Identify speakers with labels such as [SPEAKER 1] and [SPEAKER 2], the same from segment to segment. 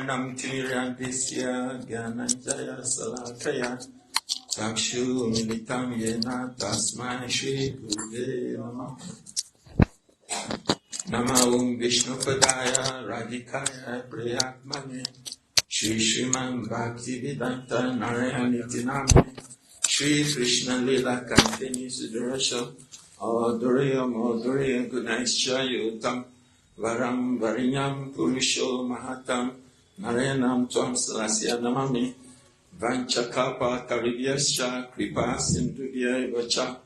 [SPEAKER 1] Karanam Tirandisya Gyananjaya Salakaya Takshu Militam Yena Tasmai Shri Gurve Namaha. Namo Vishnu Padaya Radhikaya Priyatmane Shri Shriman Bhakti Vedanta Narayana Tiname Shri Krishna Lila Kantini Sudarasha Adurya Gunaischa Yutam Varam Varinyam Purusho Mahatam Narayanam Tvam Salasya Namami Vanchakapa Karivyascha Kripa Sindhudya Vacha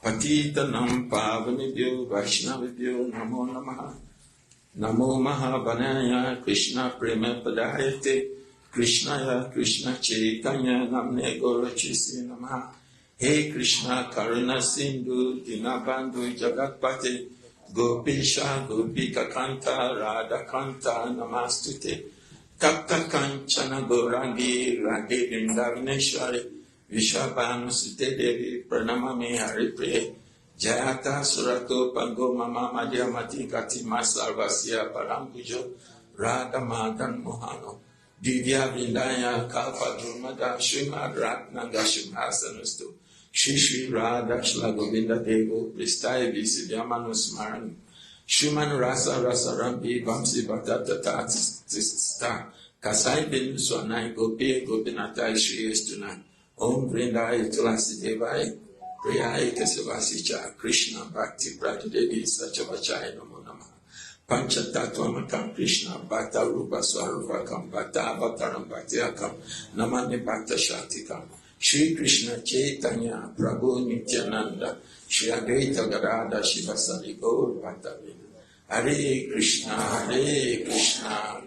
[SPEAKER 1] Patitanam Pavanibhyo Vaishnavibhyo Namo Namaha Namo Mahavanaya Krishna Prema Padayate Krishnaya Krishna Chaitanya Namne Gorachisi Namaha He Krishna Karuna Sindhu Dinabandhu Jagatpate Gopisha Gopika Kanta Radha Kanta Namastute Tapta Kanchana Gorangi Radhe Vrindavaneshwari Vishabhanu Sute Devi Pranamami Haripriye Jayata Surato Pango Mama Madhyamati Katima Sarvasya Parampujo Radha Madan Mohano Divya Vrindaya Kalpa Durmada Srimad Ratna Gashimhasanustu Shri Shri Radha Shla Govinda Devo Pristai Visivyamanu Smaran Shriman Rasa Rasa Rambi Vamsi Bhattata Tatista Kasai Bin Swanai Gopi Gopinatai Shri Estunai Om Vrindai Tulasi Devai Priyai Kesavasicha Krishna Bhakti Pratidevi Sachavachai Namo Namaha Panchatattvamakam Krishna Bhakta Rupa Swarupakam Bhakta Avataram Bhaktyakam Namani Bhakta Shatikam Shri Krishna Chaitanya Prabhu Nityananda Shri Advaita Gadada Shivasari Gaur Bhaktavina Hare Krishna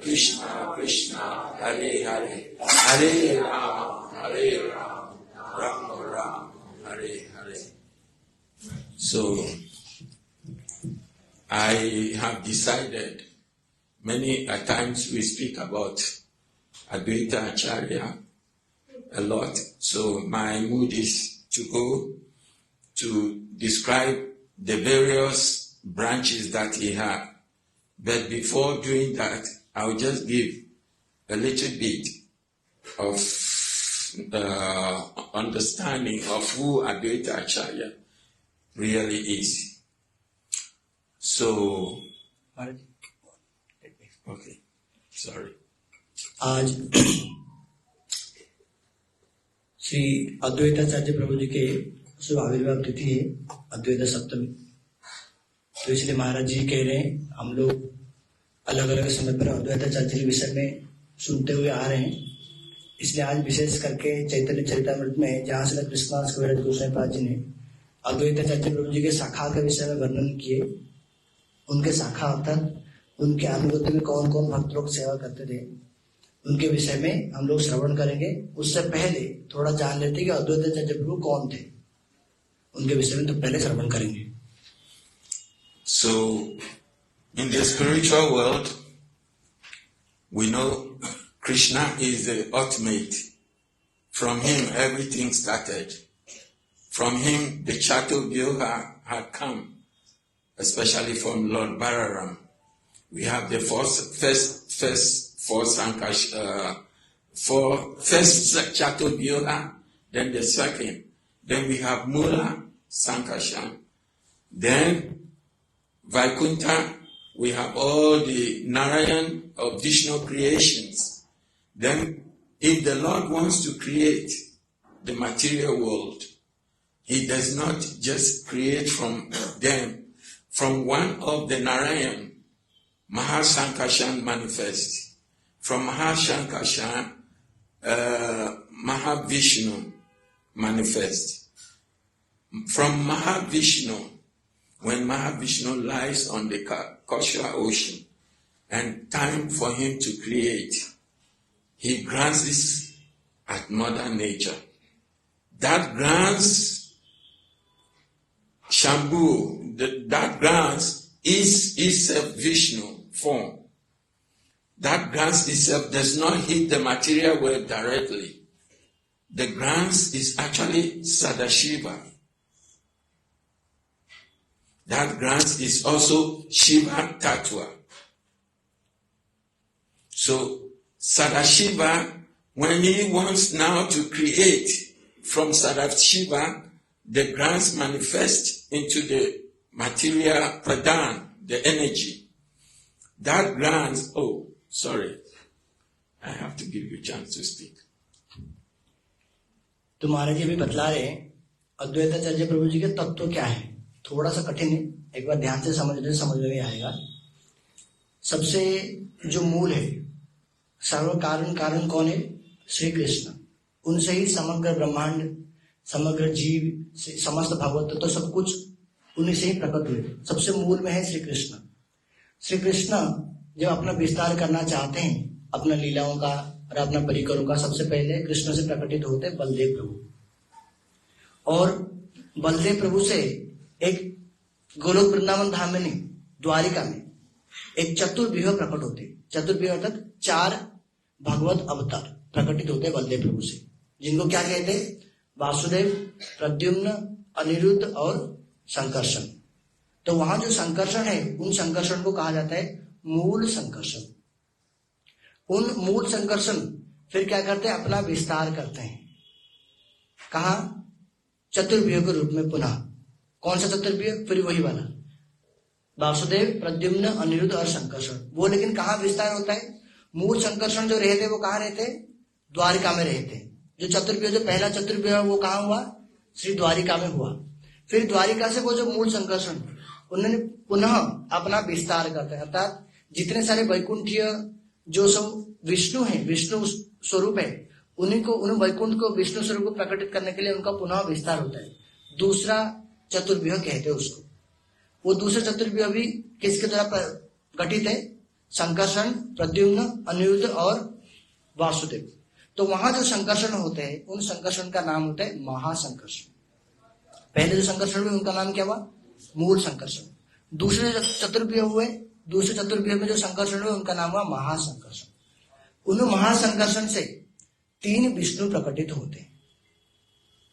[SPEAKER 1] Krishna Krishna Hare Hare Hare Rama Rama Rama Hare Hare. So I have decided many a times we speak about Advaita Acharya a lot. So my mood is to go to describe the various branches that he had. But before doing that, I'll just give a little bit of understanding of who Advaita Acharya really is. So, okay, sorry.
[SPEAKER 2] आज श्री अद्वैताचार्य प्रभु जी के शुभ आविर्भाव तिथि है अद्वैत सप्तमी। तो इसलिए महाराज जी कह रहे हैं हम लोग अलग अलग समय पर अद्वैताचार्य के विषय में सुनते हुए आ रहे हैं। इसलिए आज विशेष करके चैतन्य चरितामृत में जहाँ से कृष्णदास कविराज गोस्वामी पाद जी ने अद्वैताचार्य प्रभु जी के शाखा के विषय में वर्णन किए, उनके शाखा अर्थात उनके अनुभूति में कौन कौन भक्त लोग सेवा करते थे, उनके विषय में हम लोग श्रवण करेंगे। उससे पहले थोड़ा जान लेते कि अद्वैताचार्य प्रभु कौन थे, उनके विषय में तो पहले श्रवण करेंगे।
[SPEAKER 1] So, in the spiritual world, we know Krishna is the ultimate. From him, everything started. From him, the Chaturvyuha had come, especially from Lord Balaram. We have the first Chaturvyuha, then the second. Then we have Mula Sankashan. Then Vaikuntha, we have all the Narayan of Vishnu creations. Then, if the Lord wants to create the material world, he does not just create from them. From one of the Narayan, Mahasankashan manifests. From Mahasankashan, Mahavishnu manifests. From Mahavishnu, when Mahavishnu lies on the Kosha ocean, and time for him to create, he grants this at Mother Nature. That grants Shambhu, that grants is itself Vishnu form. That grants itself does not hit the material world directly. The grants is actually Sadashiva. That grants is also Shiva Tattva. So Sadashiva, when he wants now to create from Sadashiva, the grounds manifest into the material pradhan, the energy. That grounds, I have to give you a chance to speak.
[SPEAKER 2] तो महाराज जी अभी बतला रहे हैं अद्वैताचार्य प्रभु जी के तत्व क्या है। थोड़ा सा कठिन है, एक बार ध्यान से समझ में आएगा। सबसे जो मूल है, सर्व कारण कौन है? श्री कृष्ण। उनसे ही समग्र ब्रह्मांड, समग्र जीव, समस्त भगवत तो सब कुछ उन्हीं से ही प्रकट हुए। सबसे मूल में है श्री कृष्ण। श्री कृष्ण जब अपना विस्तार करना चाहते हैं अपना लीलाओं का और अपना परिकरों का, सबसे पहले कृष्ण से प्रकटित होते हैं बलदेव प्रभु। और बलदेव प्रभु से एक गोलोक वृंदावन धाम में नहीं, द्वारिका में एक चतुर्व्यूह प्रकट होते। चतुर्व्यूह अर्थात 4 भगवत अवतार प्रकटित होते बलदेव प्रभु से, जिनको क्या कहते हैं? वासुदेव, प्रद्युम्न, अनिरुद्ध और संकर्षण। तो वहां जो संकर्षण है, उन संकर्षण को कहा जाता है मूल संकर्षण। उन मूल संकर्षण फिर क्या करते हैं? अपना विस्तार करते हैं। कहा? चतुर्व्यूह के रूप में पुनः। कौन सा चतुर्व्यूह? फिर वही वाला, वासुदेव, प्रद्युम्न, अनिरुद्ध और संकर्षण। वो लेकिन कहाँ विस्तार होता है? मूल संकर्षण जो रहते वो कहाँ रहते? द्वारिका में रहते। जो चतुर्व्यूह, जो पहला चतुर्व्यूह वो कहाँ हुआ? श्री द्वारिका में हुआ। फिर द्वारिका से वो जो मूल संकर्षण, उन्होंने पुनः अपना विस्तार करते हैं। अर्थात जितने सारे वैकुंठीय जो सब विष्णु है, विष्णु स्वरूप है, उन्हीं को, उन वैकुंठ को, विष्णु स्वरूप को प्रकटित करने के लिए उनका पुनः विस्तार होता है। दूसरा चतुर्व्यूह कहते हैं उसको। वो दूसरा चतुर्व्यूह भी किसके द्वारा गठित है? संकर्षण, प्रद्युम्न, अनिरुद्ध और वासुदेव। तो वहां जो संकर्षण होते हैं, उन संकर्षण का नाम होता है महासंकर्षण। पहले जो संकर्षण हुए उनका नाम क्या हुआ? मूल संकर्षण। दूसरे चतुर्व्यूह हुए, दूसरे चतुर्व्यूह में जो संकर्षण हुए उनका नाम हुआ महासंकर्षण। उन महासंकर्षण से 3 विष्णु प्रकटित होते हैं।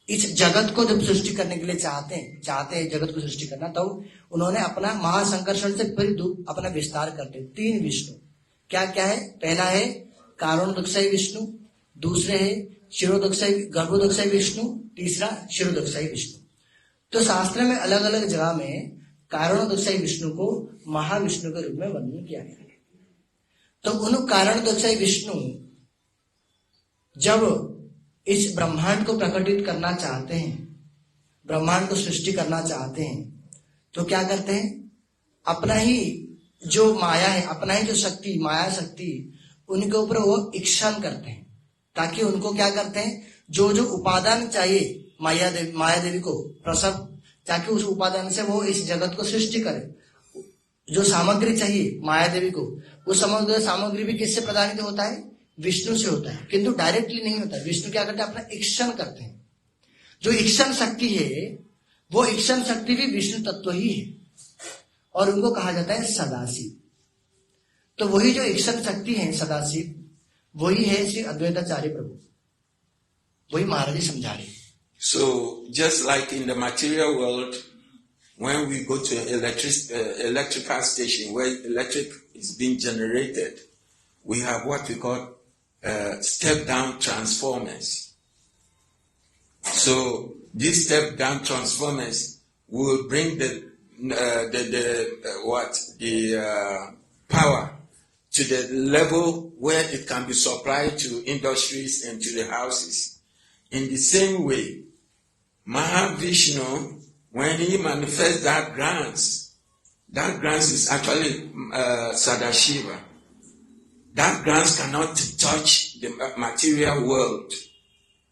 [SPEAKER 2] इस जगत को जब सृष्टि करने के लिए चाहते हैं जगत को सृष्टि करना, तो उन्होंने अपना महासंकर्षण से फिर अपना विस्तार करते 3 विष्णु। क्या क्या है? पहला है कारणोदकशायी विष्णु, दूसरे है शिरोदकशायी, गर्भोदकशायी विष्णु, तीसरा शिरोदकशायी विष्णु। तो शास्त्र में अलग अलग जगह में कारणोदकशायी विष्णु को महाविष्णु के रूप में वर्णन किया गया है। तो उन कारणोदकशायी विष्णु जब इस ब्रह्मांड को प्रकटित करना चाहते हैं, ब्रह्मांड को सृष्टि करना चाहते हैं, तो क्या करते हैं? अपना ही जो माया है, अपना ही जो शक्ति, माया शक्ति, उनके ऊपर वो इक्षण करते हैं, ताकि उनको क्या करते हैं? जो जो उपादान चाहिए माया देवी को प्रसव, ताकि उस उपादान से वो इस जगत को सृष्टि करे। जो सामग्री चाहिए माया देवी को, वो समग्र सामग्री भी किससे प्रदानित होता है? विष्णु से होता है, किंतु डायरेक्टली नहीं होता है। विष्णु क्या करते हैं? अपना इक्षण करते हैं। जो इक्षण शक्ति है, वो इक्षण शक्ति भी विष्णु तत्व ही है, और उनको कहा जाता है सदाशिव। तो वही जो इक्षण शक्ति है सदाशिव, वही है श्री अद्वैताचार्य प्रभु। वही महाराज जी समझा रहे।
[SPEAKER 1] So just like in the material world, when we go to an electrical station where electric is being generated, we have what we call step-down transformers. So these step-down transformers will bring the power to the level where it can be supplied to industries and to the houses. In the same way, Mahavishnu, when he manifests that grants is actually Sadashiva. That grants cannot touch the material world,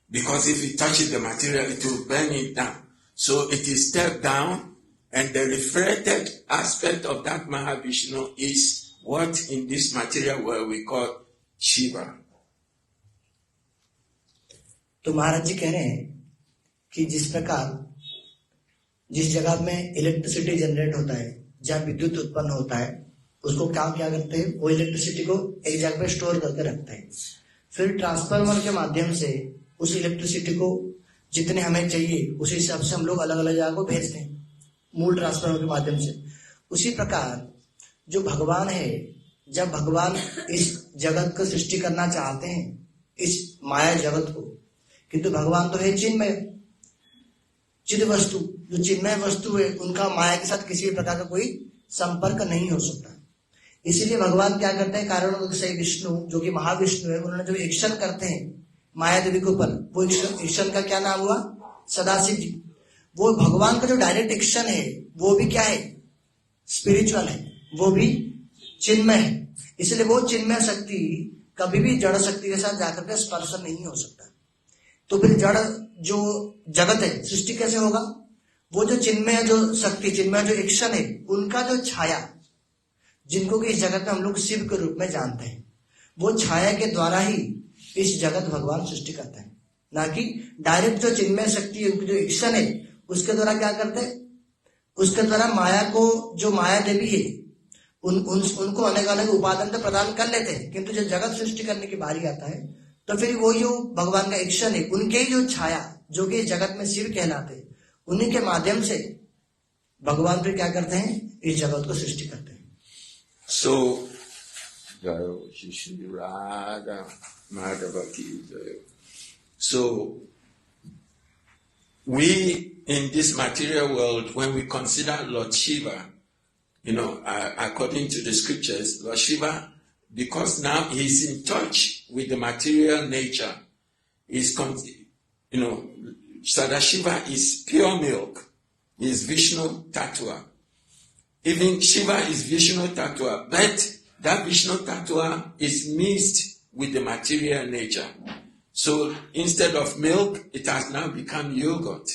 [SPEAKER 1] because if it touches the material, it will burn it down. So it is stepped down, and the reflected aspect of that Mahavishnu is what in this material world we call Shiva.
[SPEAKER 2] तो महाराज जी कह रहे हैं कि जिस प्रकार जिस जगह में इलेक्ट्रिसिटी जनरेट होता है, जहाँ विद्युत उत्पन्न होता है, उसको क्या करते हैं? वो इलेक्ट्रिसिटी को एक जगह पे स्टोर करके रखते हैं। फिर ट्रांसफार्मर के माध्यम से उस इलेक्ट्रिसिटी को जितने हमें चाहिए उसी हिसाब से हम लोग अलग अलग जगह को भेजते हैं, मूल ट्रांसफार्मर के माध्यम से। उसी प्रकार जो भगवान है, जब भगवान इस जगत को सृष्टि करना चाहते हैं, इस माया जगत को, किंतु भगवान तो है चिन्मय, चिद वस्तु। जो चिन्मय वस्तु है उनका माया के साथ किसी भी प्रकार का कोई संपर्क नहीं हो सकता। इसीलिए भगवान क्या करते हैं, कारण रूप से विष्णु जो कि महाविष्णु है, उन्होंने जो एक्शन करते हैं माया देवी के ऊपर, वो एक्शन का क्या नाम हुआ, सदाशिव जी। वो भगवान का जो डायरेक्ट एक्शन है वो भी क्या है, स्पिरिचुअल है, वो भी चिन्मय है। इसलिए वो चिन्मय शक्ति कभी भी जड़ शक्ति के साथ जाकर के स्पर्श नहीं हो सकता। तो फिर जड़ जो जगत है सृष्टि कैसे होगा, वो जो चिन्मय जो शक्ति, चिन्मय जो एक्शन है, उनका जो छाया, जिनको कि इस जगत में हम लोग शिव के रूप में जानते हैं, वो छाया के द्वारा ही इस जगत भगवान सृष्टि करते हैं, ना कि डायरेक्ट जो चिन्मय शक्ति है, उनकी जो एक्शन है उसके द्वारा क्या करते हैं, उसके द्वारा माया को, जो माया देवी है उनको अलग अलग उपादान तो प्रदान कर लेते हैं, किंतु जब जगत सृष्टि करने की बारी आता है तो फिर वो जो भगवान का एक्शन है, उनके ही जो छाया जो कि जगत में शिव कहलाते हैं, उन्हीं के माध्यम से भगवान फिर क्या करते हैं, इस जगत को सृष्टि करते हैं।
[SPEAKER 1] So we in this material world, when we consider Lord Shiva, according to the scriptures, Lord Shiva, because now he's in touch with the material nature, Sadashiva is pure milk, is Vishnu Tattva. Even Shiva is Vishnu Tattva, but that Vishnu Tattva is mixed with the material nature. So instead of milk, it has now become yogurt.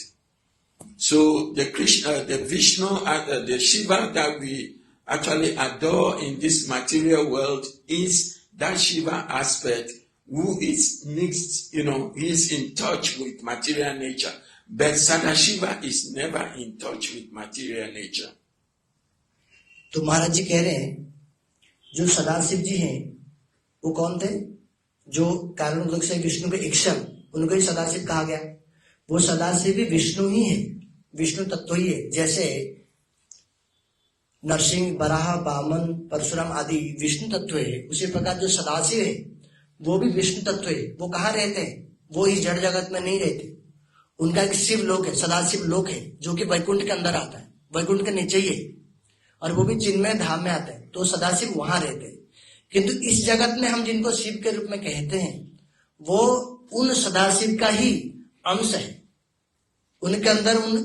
[SPEAKER 1] So the Vishnu, the Shiva that we actually adore in this material world is that Shiva aspect who is mixed, he is in touch with material nature. But Sadashiva is never in touch with material nature.
[SPEAKER 2] तो महाराज जी कह रहे हैं जो सदाशिव जी हैं वो कौन थे, जो कारण रूप से विष्णु के एक्शन, उनको ही सदाशिव कहा गया। वो सदाशिव भी विष्णु ही है, विष्णु तत्व ही है। जैसे नरसिंह, बराह, वामन, परशुराम आदि विष्णु तत्व है, उसी प्रकार जो सदाशिव है वो भी विष्णु तत्व है। वो कहाँ रहते हैं, वो इस जड़ जगत में नहीं रहते। उनका एक शिव लोक है, सदाशिव लोक है, जो कि वैकुंठ के अंदर आता है, वैकुंठ के नीचे ही है, और वो भी चिन्मय धाम में आता है, तो सदाशिव वहां रहते हैं। किंतु इस जगत में हम जिनको शिव के रूप में कहते हैं वो उन सदाशिव का ही अंश है, उनके अंदर उन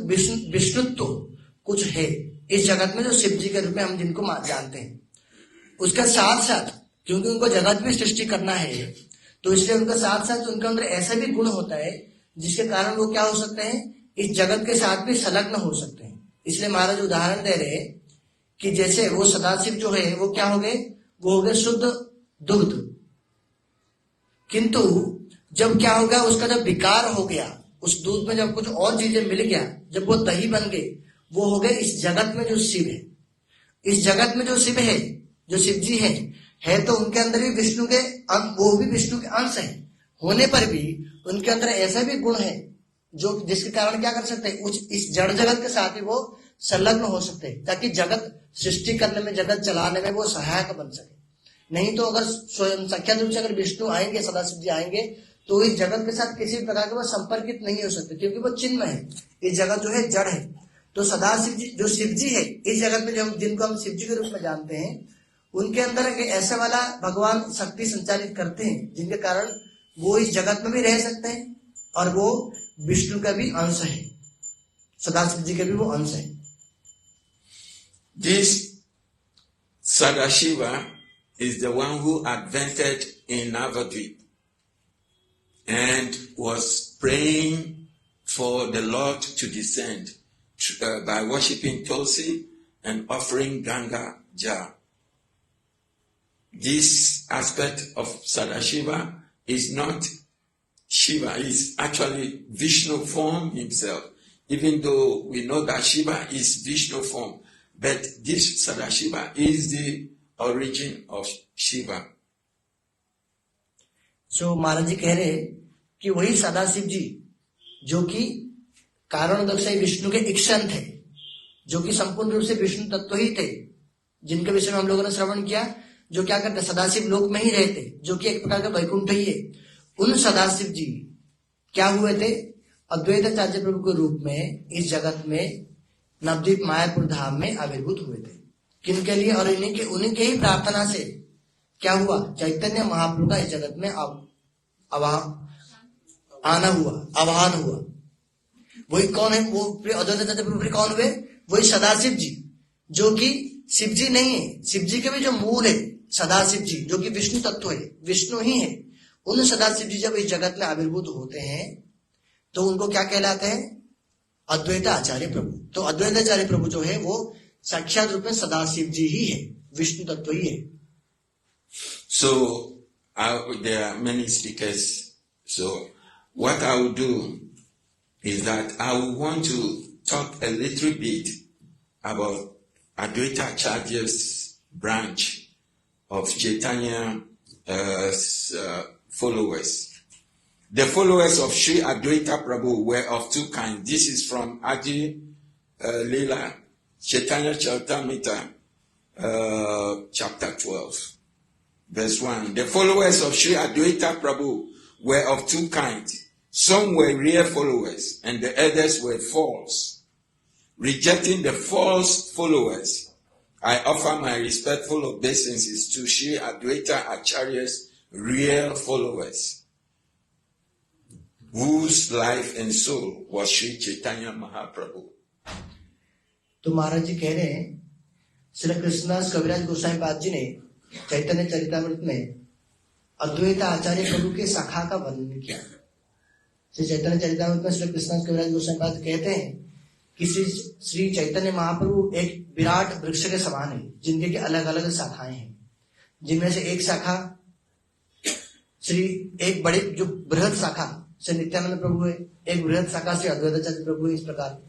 [SPEAKER 2] विष्णुत्व कुछ है इस जगत में, जो शिव जी के रूप में हम जिनको जानते हैं। उसके साथ साथ क्योंकि उनको जगत भी सृष्टि करना है, तो इसलिए उनके साथ साथ उनके अंदर ऐसा भी गुण होता है जिसके कारण वो क्या हो सकते हैं, इस जगत के साथ भी संलग्न हो सकते हैं। इसलिए महाराज उदाहरण दे रहे हैं कि जैसे वो सदाशिव जो है वो क्या हो गए, वो हो गए शुद्ध दुग्ध, किंतु जब क्या हो गया, उसका जब विकार हो गया, उस दूध में जब कुछ और चीजें मिल गया, जब वो दही बन गए, वो हो गए इस जगत में जो शिव है। इस जगत में जो शिव है, जो शिव जी है तो उनके अंदर भी विष्णु के, वो भी विष्णु के अंश है होने पर भी उनके अंदर ऐसा भी गुण है जो जिसके कारण क्या कर सकते हैं, इस जड़ जगत के साथ ही वो संलग्न हो सकते हैं, ताकि जगत सृष्टि करने में, जगत चलाने में वो सहायक बन सके। नहीं तो अगर स्वयं साक्षात रूप से अगर विष्णु आएंगे, सदाशिव जी आएंगे, तो इस जगत के साथ किसी भी प्रकार के वो संपर्कित नहीं हो सकते, क्योंकि वो चिन्मय है, इस जगत जो है जड़ है। तो सदाशिव जी जो शिव जी है इस जगत में, जो जिनको हम शिव जी के रूप में जानते हैं, उनके अंदर ऐसा वाला भगवान शक्ति संचालित करते हैं जिनके कारण वो इस जगत में भी रह सकते हैं, और वो विष्णु का भी अंश है, सदाशिव जी का भी वो अंश है।
[SPEAKER 1] This Sadashiva is the one who advented in Navadvip and was praying for the Lord to descend by worshipping Tulsi and offering Ganga Jal. This aspect of Sadashiva is not Shiva, is actually Vishnu form himself, even though we know that Shiva is Vishnu form. But this Sadashiva is the origin of Shiva.
[SPEAKER 2] So महाराज जी कह रहे कि वही सदाशिव जी जो कि कारण दक्षाई विष्णु के इक्शन थे, जो कि संपूर्ण रूप से विष्णु तत्व ही थे, जिनके विषय में हम लोगों ने श्रवण किया, जो क्या करते, सदाशिव लोक में ही रहते, जो कि एक प्रकार का वैकुंठ ही है, उन सदाशिव जी क्या हुए थे, अद्वैताचार्य प्रभु के रूप में इस जगत में नवद्वीप मायापुर धाम में आविर्भूत हुए थे। किनके लिए? और उन्हीं के ही प्रार्थना से क्या हुआ, चैतन्य महाप्रभु का इस जगत में आवाहन हुआ। वही कौन है? वो अद्वैताचार्य प्रभु कौन हुए? वही सदाशिव जी, जो कि शिव जी नहीं है, शिव जी के भी जो मूल है सदाशिव जी, जो कि विष्णु तत्व है, विष्णु ही है। उन सदाशिव जी जब इस जगत में आविर्भूत होते हैं तो उनको क्या कहलाते हैं? अद्वैत आचार्य प्रभु। तो अद्वैताचार्य प्रभु जो है वो साक्षात रूप में सदाशिव जी ही है, विष्णु तत्व ही है।
[SPEAKER 1] So there are many speakers. So what I will do is that I will want to talk a little bit about Advaita Acharya's branch of Chaitanya followers. The followers of Sri Advaita Prabhu were of two kinds. This is from Adi Leela, Chaitanya Charitamrita, chapter 12, verse 1. The followers of Sri Advaita Prabhu were of two kinds. Some were real followers and the others were false. Rejecting the false followers, I offer my respectful obeisances to Sri Advaita Acharya's real followers, whose life and soul was Sri Chaitanya Mahaprabhu.
[SPEAKER 2] तो महाराज जी कह रहे हैं, श्री कृष्णदास कविराज गोसाई पाद जी ने चैतन्य चरितामृत में अद्वैत आचार्य प्रभु के शाखा का वर्णन किया। श्री चैतन्य चरितामृत में श्री कृष्णदास कविराज गोसाई पाद कहते हैं कि श्री चैतन्य महाप्रभु एक विराट वृक्ष के समान है, जिनके की अलग अलग शाखाएं हैं, जिनमें से एक शाखा एक बड़ी जो बृहद शाखा श्री नित्यानंद प्रभु है, एक बृहद शाखा श्री अद्वैताचार्य प्रभु है। इस प्रकार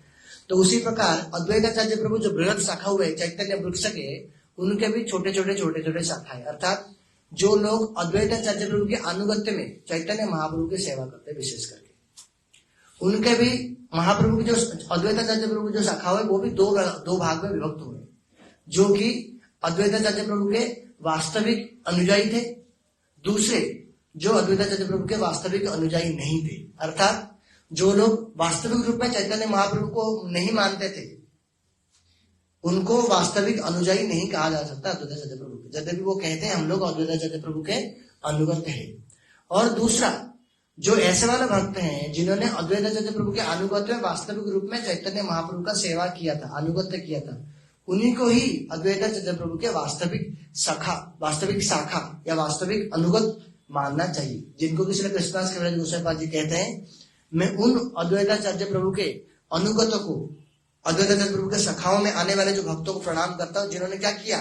[SPEAKER 2] तो उसी प्रकार अद्वैताचार्य प्रभु जो बृहद शाखा हुए चैतन्य वृक्ष के, उनके भी छोटे छोटे शाखाएं, अर्थात जो लोग अद्वैताचार्य प्रभु के अनुगत्य में चैतन्य महाप्रभु की सेवा करते हैं, विशेष करके उनके भी महाप्रभु की जो अद्वैताचार्य प्रभु जो शाखा हुए वो भी दो भाग में विभक्त हुए, जो कि अद्वैताचार्य प्रभु के वास्तविक अनुयायी थे, दूसरे जो अद्वैताचार्य प्रभु के वास्तविक अनुयायी नहीं थे, अर्थात जो लोग वास्तविक रूप में चैतन्य महाप्रभु को नहीं मानते थे, उनको वास्तविक अनुयायी नहीं कहा जा सकता अद्वैताचार्य प्रभु के, यद्यपि वो कहते हैं हम लोग अद्वैताचार्य प्रभु के अनुगत हैं। और दूसरा जो ऐसे वाले भक्त हैं जिन्होंने अद्वैताचार्य प्रभु के अनुगत्य में वास्तविक रूप में चैतन्य महाप्रभु का सेवा किया था, अनुगत्य किया था, उन्हीं को ही अद्वैताचार्य प्रभु के वास्तविक शाखा या वास्तविक अनुगत मानना चाहिए, जिनको कि श्री कृष्णदास कविराज गोसाई पाद जी कहते हैं, मैं उन अद्वैताचार्य प्रभु के अनुगतों को, अद्वैताचार्य प्रभु के शाखाओं में आने वाले जो भक्तों को प्रणाम करता हूं, जिन्होंने क्या किया,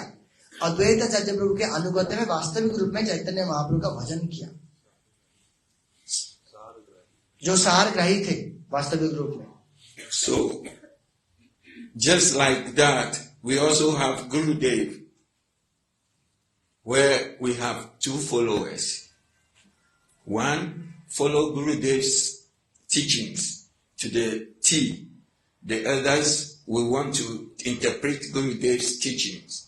[SPEAKER 2] अद्वैताचार्य प्रभु के अनुगत्य में वास्तविक रूप में चैतन्य महाप्रभु का भजन किया, जो सारग्राही थे वास्तविक रूप में।
[SPEAKER 1] So, just like that, we also have Gurudev, where we have two followers. One, follow Gurudev's teachings to the T. The others, we want to interpret Gurudev's teachings.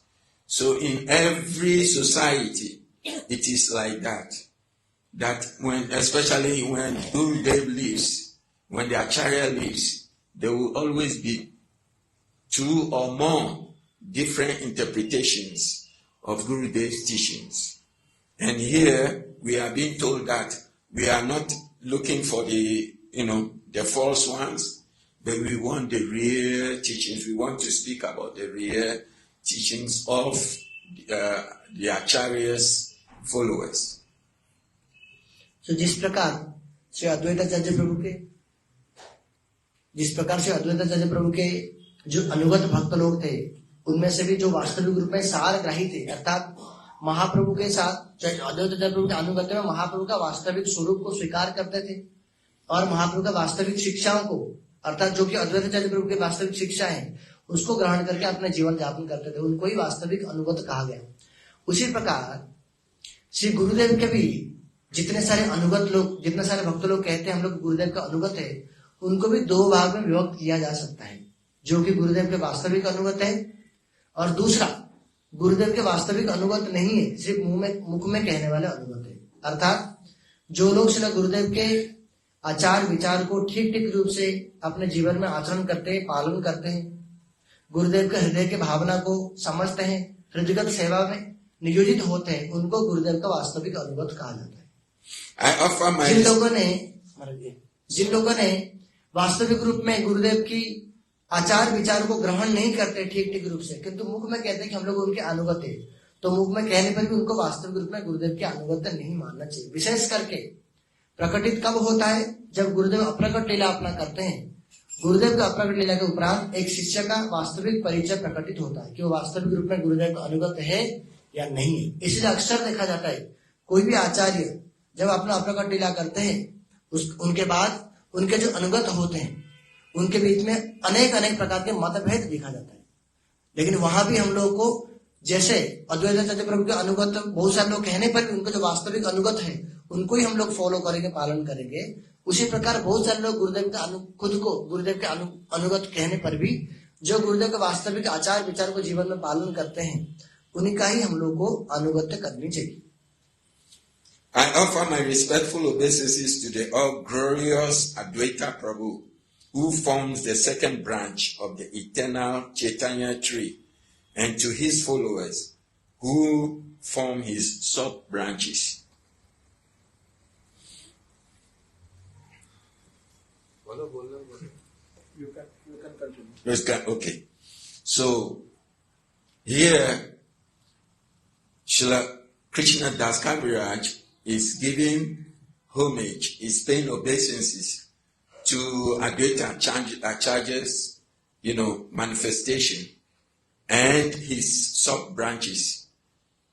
[SPEAKER 1] So in every society, it is like that. That especially when Gurudev lives, when the Acharya lives, there will always be two or more different interpretations of Gurudev's teachings. And here we are being told that we are not looking for the false ones, but we want the real teachings. We want to speak about the real teachings of the Acharya's followers.
[SPEAKER 2] तो जिस प्रकार श्री अद्वैताचार्य प्रभु के जो अनुगत भक्त लोग थे, उनमें से भी जो वास्तविक रूप में सारग्राही थे, अर्थात महाप्रभु के साथ अद्वैताचार्य प्रभु के अनुगत्य में महाप्रभु का वास्तविक स्वरूप को स्वीकार करते थे और महाप्रभु का वास्तविक शिक्षाओं को, अर्थात जो कि अद्वैताचार्य प्रभु की वास्तविक शिक्षा है, उसको ग्रहण करके अपने जीवन यापन करते थे, उनको ही वास्तविक अनुगत कहा गया। उसी प्रकार श्री गुरुदेव के भी जितने सारे भक्त लोग कहते हैं हम लोग गुरुदेव का अनुगत है, उनको भी दो भाग में विभक्त किया जा सकता है, जो कि गुरुदेव के वास्तविक अनुगत है, और दूसरा गुरुदेव के वास्तविक अनुगत नहीं है, सिर्फ मुख में कहने वाले अनुगत है। अर्थात जो लोग श्री गुरुदेव के आचार विचार को ठीक ठीक रूप से अपने जीवन में आचरण करते हैं, पालन करते हैं, गुरुदेव के हृदय के भावना को समझते हैं, हृदयगत सेवा में नियोजित होते हैं, उनको गुरुदेव का वास्तविक अनुगत कहा जाता है। जिन लोगों ने वास्तविक रूप में गुरुदेव की आचार विचार को ग्रहण नहीं करते ठीक ठीक रूप से, किंतु मुख में कहते हैं कि हम लोग उनके अनुगत है, तो मुख में कहने पर भी उनको वास्तविक रूप में गुरुदेव के अनुगत नहीं मानना चाहिए। विशेष करके प्रकटित कब होता है? जब गुरुदेव अप्रकट लीला अपना करते हैं। गुरुदेव का अप्रकट लीला के उपरांत एक शिष्य का वास्तविक परिचय प्रकटित होता है कि वो वास्तविक रूप में गुरुदेव का अनुगत है या नहीं है। इसलिए अक्सर देखा जाता है कोई भी आचार्य जब अपना अप्रकट लीला करते हैं, उनके बाद उनके जो अनुगत होते हैं उनके बीच में अनेक अनेक प्रकार के मतभेद देखा जाता है। लेकिन वहां भी हम लोग को, जैसे अद्वैताचार्य प्रभु के अनुगत बहुत सारे लोग कहने पर भी उनको जो वास्तविक अनुगत है उनको ही हम लोग फॉलो करेंगे, पालन करेंगे, उसी प्रकार बहुत सारे लोग गुरुदेव के खुद को गुरुदेव के अनुगत कहने पर भी जो गुरुदेव के वास्तविक आचार विचार को जीवन में पालन करते हैं उन्हीं का ही हम लोग को अनुगत्य करनी चाहिए।
[SPEAKER 1] I offer my respectful obeisances to the all-glorious Advaita Prabhu, who forms the second branch of the eternal Chaitanya tree, and to his followers, who form his sub-branches.
[SPEAKER 2] You can continue.
[SPEAKER 1] Okay. So, here, Srila Krishna Das Kaviraj is giving homage, is paying obeisances to Advaita Acharya's, manifestation and his sub-branches.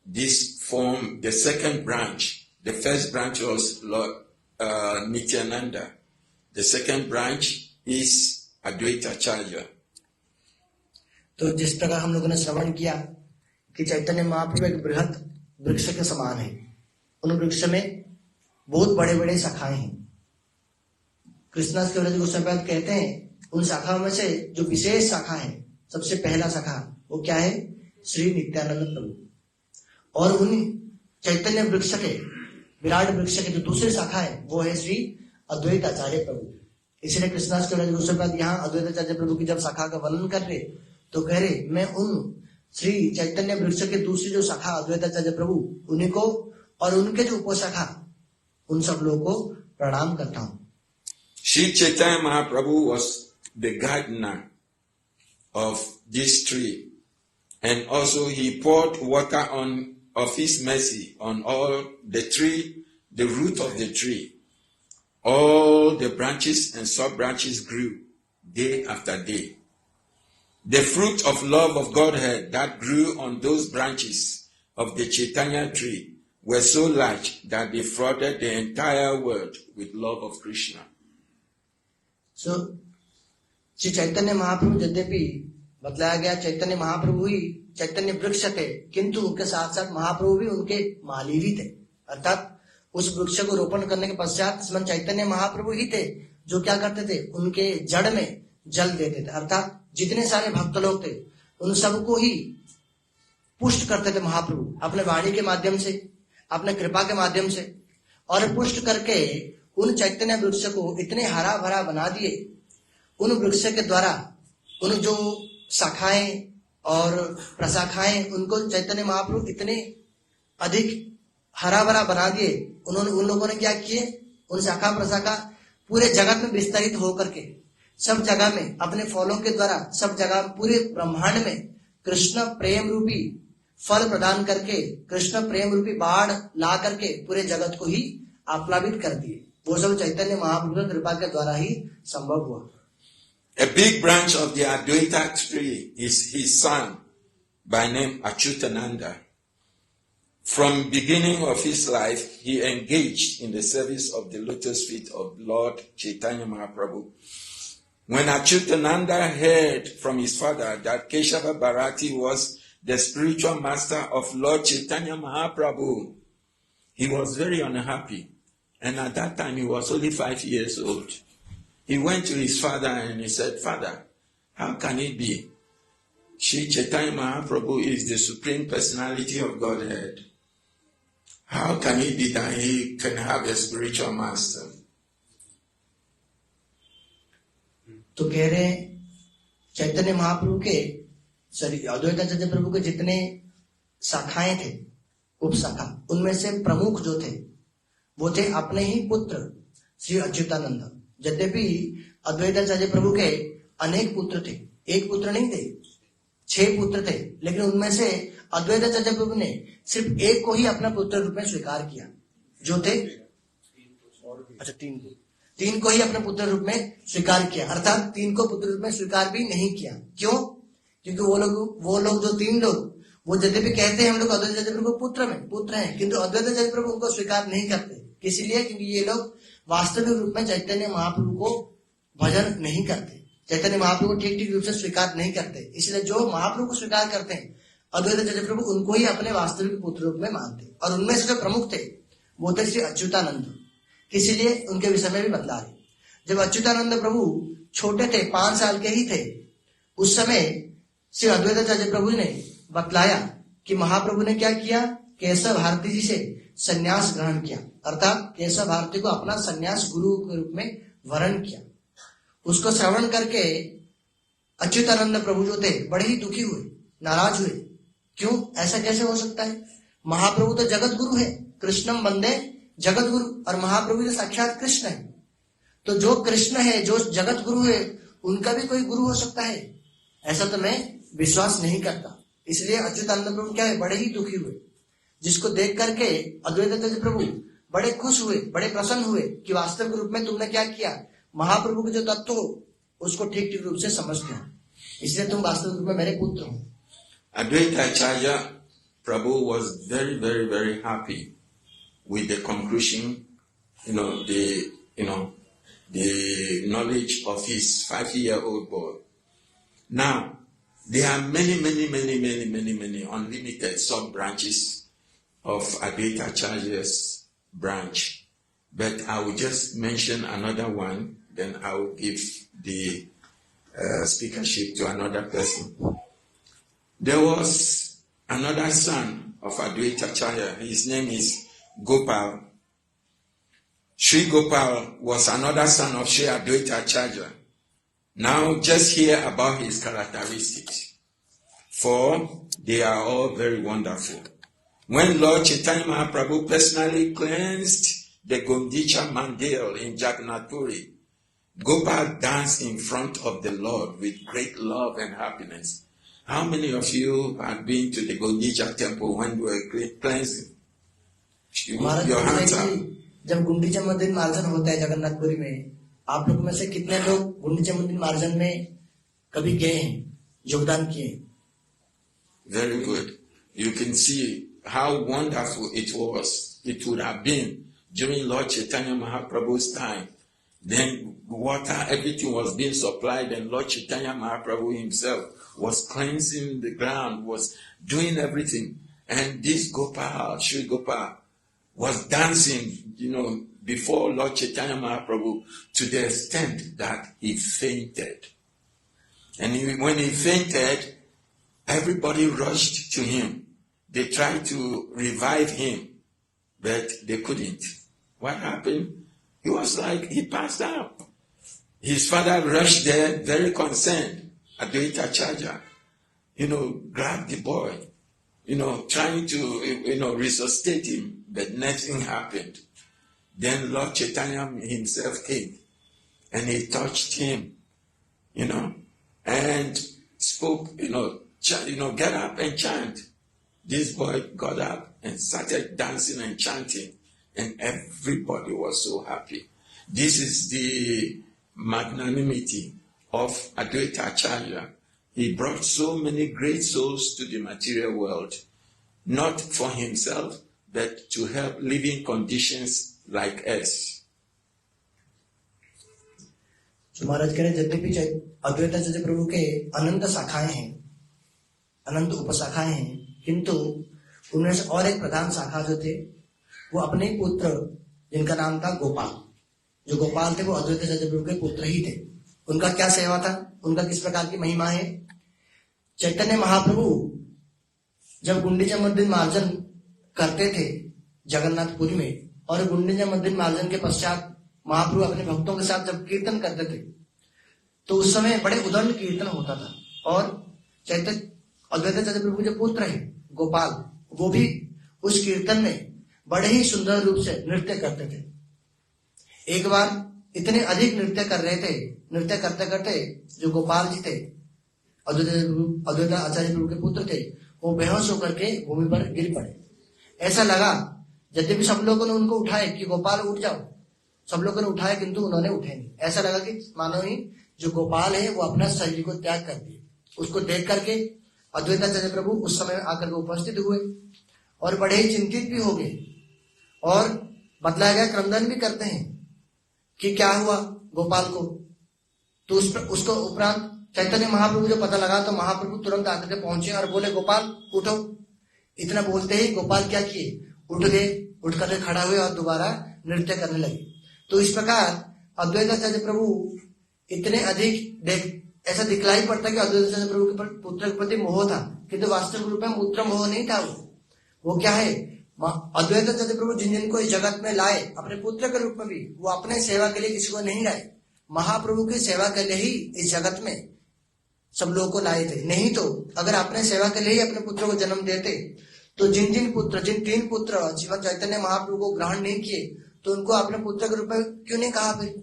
[SPEAKER 1] This form the second branch. The first branch was Lord Nityananda. The second branch is Advaita Acharya.
[SPEAKER 2] तो जिस प्रकार हम लोगों ने श्रवण किया कि चैतन्य महाप्रभु एक बृहद वृक्ष के समान है, उन वृक्ष में बहुत बड़े बड़े शाखाएं हैं। कृष्णास कविराज गोस्वामी कहते हैं उन शाखाओं में से जो विशेष शाखा है, सबसे पहला शाखा वो क्या है? श्री नित्यानंद प्रभु। और उन चैतन्य वृक्ष के, विराट वृक्ष के जो दूसरी शाखा है वो है श्री अद्वैत आचार्य प्रभु। इसलिए कृष्णास कविराज गोस्वामी यहाँ अद्वैत आचार्य प्रभु की जब शाखा का वर्णन कर रहे तो कह रहे मैं उन श्री चैतन्य वृक्ष के दूसरी जो शाखा अद्वैत आचार्य प्रभु उन्हीं को और उनके जो उपशाखा उन सब लोगों को प्रणाम करता हूँ।
[SPEAKER 1] Sri Chaitanya Mahaprabhu was the gardener of this tree, and also he poured water of his mercy on all the tree, the root of the tree. All the branches and sub-branches grew day after day. The fruit of love of Godhead that grew on those branches of the Chaitanya tree were so large that they flooded the entire world with love of Krishna.
[SPEAKER 2] So, Shri Chaitanya Mahaprabhu यद्यपि बतलाया गया चैतन्य महाप्रभु ही चैतन्य वृक्ष थे, किंतु उनके साथ साथ महाप्रभु भी उनके माली भी थे। अर्थात उस वृक्ष को रोपण करने के पश्चात श्रीमन चैतन्य महाप्रभु ही थे जो क्या करते थे, उनके जड़ में जल देते थे। अर्थात जितने सारे भक्त लोग थे उन सबको ही पुष्ट करते थे महाप्रभु अपने वाणी के माध्यम से, अपने कृपा के माध्यम से, और पुष्ट करके उन चैतन्य वृक्ष को इतने हरा भरा बना दिए। उन वृक्ष के द्वारा उन जो शाखाएं और प्रशाखाएं उनको चैतन्य महाप्रभु इतने अधिक हरा भरा बना दिए। उन्होंने उन लोगों ने क्या किए, उन शाखा प्रशाखा पूरे जगत में विस्तारित होकर के सब जगह में अपने फलों के द्वारा सब जगह पूरे ब्रह्मांड में कृष्ण प्रेम रूपी फल प्रदान करके, कृष्ण प्रेम रूपी बाढ़ ला करके पूरे जगत को ही आप्लावित कर दिए। वो सब चैतन्य महाप्रभु की कृपा के द्वारा ही संभव हुआ।
[SPEAKER 1] A big branch of the Advaita tree is his son by name Achyutananda. From beginning of his life, he engaged in the service of the lotus feet of Lord Chaitanya Mahaprabhu. When Achyutananda heard from his father that Keshava Bharati was the spiritual master of Lord Chaitanya Mahaprabhu, he was very unhappy. And at that time, he was only 5 years old. He went to his father and he said, "Father, how can it be? Sri Chaitanya Mahaprabhu is the Supreme Personality of Godhead. How can it be that he can have a spiritual master?
[SPEAKER 2] तो कह रहे हैं चैतन्य महाप्रभु के अद्वैताचार्य प्रभु के जितने शाखाएं थे, उपशाखा, उनमें से प्रमुख जो थे वो थे अपने ही पुत्र श्री अच्युतानंद। यद्यपि अद्वैताचार्य प्रभु के अनेक पुत्र थे, एक पुत्र नहीं थे, 6 पुत्र थे, लेकिन उनमें से अद्वैताचार्य प्रभु ने सिर्फ एक को ही अपना पुत्र रूप में स्वीकार किया, जो थे 3 को ही अपने पुत्र रूप में स्वीकार किया, अर्थात 3 को पुत्र रूप में स्वीकार भी नहीं किया। क्यों? क्योंकि वो लोग जो 3 लोग, वो यद्यपि कहते हैं हम लोग अद्वैताचार्य प्रभु पुत्र हैं, किंतु अद्वैताचार्य प्रभु उनको स्वीकार नहीं करते। इसलिए क्योंकि ये लोग वास्तविक रूप में चैतन्य महाप्रभु को भजन नहीं करते, चैतन्य महाप्रभु को ठीक रूप से स्वीकार नहीं करते। इसलिए जो महाप्रभु को स्वीकार करते हैं अद्वैताचार्य प्रभु उनको ही अपने वास्तविक पुत्र रूप में मानते। और उनमें से जो प्रमुख थे वो थे श्री अच्युतानंद। इसीलिए उनके विषय में भी बतला रहे। जब अच्युतानंद प्रभु छोटे थे, 5 साल के ही थे, उस समय श्री अद्वैताचार्य प्रभु ने बतलाया कि महाप्रभु ने क्या किया, केशव भारती जी से संन्यास ग्रहण किया, अर्थात केशव भारती को अपना संन्यास गुरु के रूप में वरण किया। उसको श्रवण करके अच्युतानंद प्रभु जो थे बड़े ही दुखी हुए, नाराज हुए। क्यों? ऐसा कैसे हो सकता है? महाप्रभु तो जगत गुरु है, कृष्णम वंदे जगत गुरु, और महाप्रभु तो साक्षात कृष्ण है। तो जो कृष्ण है, जो जगत गुरु है, उनका भी कोई गुरु हो सकता है? ऐसा तो मैं विश्वास नहीं करता। इसलिए अच्युतानंद प्रभु क्या है, बड़े ही दुखी हुए, जिसको देख करके अद्वैताचार्य प्रभु बड़े खुश हुए, बड़े प्रसन्न हुए कि वास्तविक रूप में तुमने क्या किया, महाप्रभु के जो तत्व हो उसको ठीक रूप से समझते हो, इसलिए तुम वास्तविक रूप में मेरे पुत्र हो।
[SPEAKER 1] Advaitacharya Prabhu was very, very, very happy with the conclusion, the knowledge of his 5-year-old boy. Now, there are many unlimited sub-branches of Advaitacharya's branch. But I will just mention another one, then I will give the speakership to another person. There was another son of Advaitacharya. His name is Gopal. Sri Gopal was another son of Sri Advaitacharya. Now just hear about his characteristics, for they are all very wonderful. When Lord Chaitanya Mahaprabhu personally cleansed the Gundicha Mandal in Jagannath Puri, Gopal danced in front of the Lord with great love and happiness. How many of you have been to the Gundicha temple when we were cleansing? Your hands up.
[SPEAKER 2] जब गुंडीचा मंदिर मार्जन होता है जगन्नाथपुरी में, आप लोग में से कितने लोग गुंडीचा मंदिर मार्जन में कभी गए हैं, योगदान किए?
[SPEAKER 1] Very good. You can see how wonderful it was. It would have been during Lord Chaitanya Mahaprabhu's time. Then water, everything was being supplied, and Lord Chaitanya Mahaprabhu himself was cleansing the ground, was doing everything. And this Gopal, Sri Gopal, was dancing, before Lord Chaitanya Mahaprabhu to the extent that he fainted. And when he fainted, everybody rushed to him. They tried to revive him, but they couldn't. What happened? He was like, he passed out. His father rushed there, very concerned. Advaitacharya, grabbed the boy, trying to, resuscitate him, but nothing happened. Then Lord Chaitanya himself came, and he touched him, and spoke, get up and chant. This boy got up and started dancing and chanting, and everybody was so happy. This is the magnanimity of Advaitacharya. He brought so many great souls to the material world, not for himself, but to help living conditions like us.
[SPEAKER 2] तो महाराज कह रहे यद्यपि अद्वैताचार्य प्रभु के अनंत शाखाएं हैं, अनंत उपशाखाएं हैं, किंतु उनमें से और एक प्रधान शाखा जो थे वो अपने पुत्र, जिनका नाम था गोपाल, जो गोपाल थे वो अद्वैताचार्य प्रभु के पुत्र ही थे। उनका क्या सेवा था, उनका किस प्रकार की महिमा है? चैतन्य महाप्रभु जब गुंडीचा मंदिर मार्जन करते थे जगन्नाथपुरी में, और गुंडीचा मंदिर मार्जन के पश्चात महाप्रभु अपने भक्तों के साथ जब कीर्तन करते थे तो उस समय बड़े उदंड कीर्तन होता था। और चैतन्य अद्वैताचार्य प्रभु के जो पुत्र है गोपाल, वो भी उस कीर्तन में बड़े ही सुंदर रूप से नृत्य करते थे। एक बार इतने अधिक नृत्य कर रहे थे, नृत्य करते करते जो गोपाल जी थे, अद्वैताचार्य प्रभु के पुत्र थे, वो बेहोश होकर के भूमि पर गिर पड़े। ऐसा लगा यद्यपि सब लोगों ने उनको उठाए कि गोपाल उठ जाओ, सब लोगों ने उठाए किंतु उन्होंने उठे नहीं। ऐसा लगा कि मानो ही जो गोपाल है वो अपना शरीर को त्याग कर दिए। उसको देख करके अद्वैताचार्य प्रभु उस समय आकर के उपस्थित हुए और बड़े ही चिंतित भी हो गए और बतलाया गया, क्रंदन भी करते हैं कि क्या हुआ गोपाल को। तो उसको उपरांत चैतन्य महाप्रभु जो पता लगा तो महाप्रभु तुरंत आकर के पहुंचे और बोले गोपाल उठो। इतना बोलते ही गोपाल क्या किए, उठ गए, उठ करके खड़ा हुए और दोबारा नृत्य करने लगे। तो इस प्रकार अद्वैताचार्य प्रभु इतने अधिक ऐसा दिखलाई पड़ता कि अद्वैताचार्य प्रभु के पुत्र के प्रति मोह था, किंतु वास्तविक रूप में पुत्र मोह नहीं था। वो क्या है, अद्वैताचार्य प्रभु जिन जिनको इस जगत में लाए अपने पुत्र के रूप में भी, वो अपने सेवा के लिए किसी को नहीं लाए, महाप्रभु की सेवा के लिए ही इस जगत में सब लोगों को लाए थे। नहीं तो अगर अपने सेवा के लिए ही अपने पुत्र को जन्म देते तो जिन तीन पुत्र जीवन चैतन्य महाप्रभु को ग्रहण नहीं किए तो उनको अपने पुत्र के रूप में क्यों नहीं कहा फिर।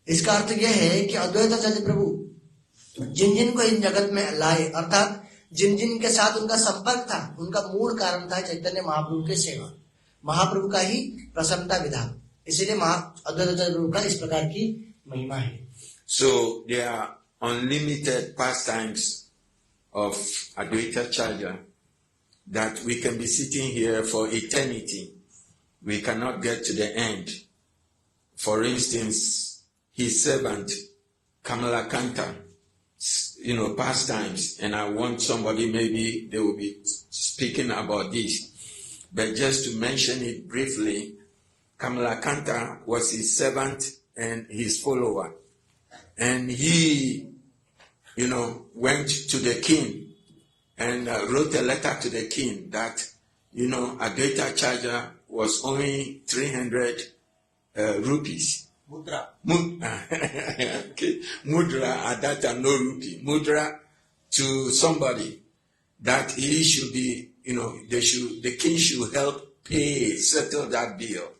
[SPEAKER 2] इसका अर्थ यह है कि अद्वैताचार्य प्रभु जिन जिन को इन जगत में लाए, अर्थात जिन जिन के साथ उनका संपर्क था, उनका मूल कारण था चैतन्य महाप्रभु की सेवा, महाप्रभु का ही प्रसन्नता विधान। इसीलिए अद्वैताचार्य प्रभु का इस प्रकार की महिमा है।
[SPEAKER 1] So there are unlimited pastimes of Advaitacharya that we can be sitting here for eternity. We cannot get to the end. For instance, his servant Kamalakanta, pastimes, and I want somebody, maybe they will be speaking about this, but just to mention it briefly, Kamalakanta was his servant and his follower, and he went to the king and wrote a letter to the king that Advaitacharya was owing 300 rupees. Okay. Mudra at that time, no rupee. Mudra to somebody that he should be, the king should help settle that bill.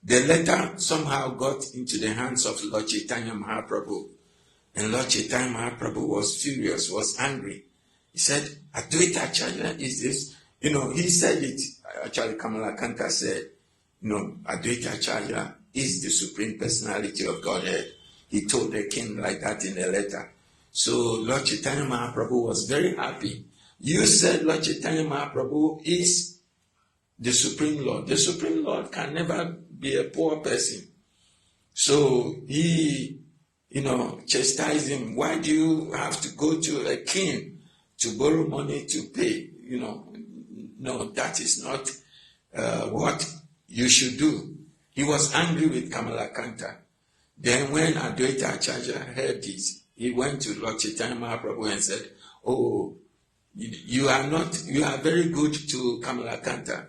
[SPEAKER 1] The letter somehow got into the hands of Lord Chaitanya Mahaprabhu. And Lord Chaitanya Mahaprabhu was furious, was angry. He said, Advaitacharya is this. He said it. Actually, Kamalakanta said, Advaitacharya is the Supreme Personality of Godhead. He told the king like that in a letter. So Lord Chaitanya Mahaprabhu was very happy. You said Lord Chaitanya Mahaprabhu is the Supreme Lord. The Supreme Lord can never be a poor person. So he, chastised him. Why do you have to go to a king to borrow money to pay? No, that is not what you should do. He was angry with Kamalakanta. Then when Advaitacharya heard this, he went to Lord Chaitanya Mahaprabhu and said, "Oh, you are very good to Kamalakanta,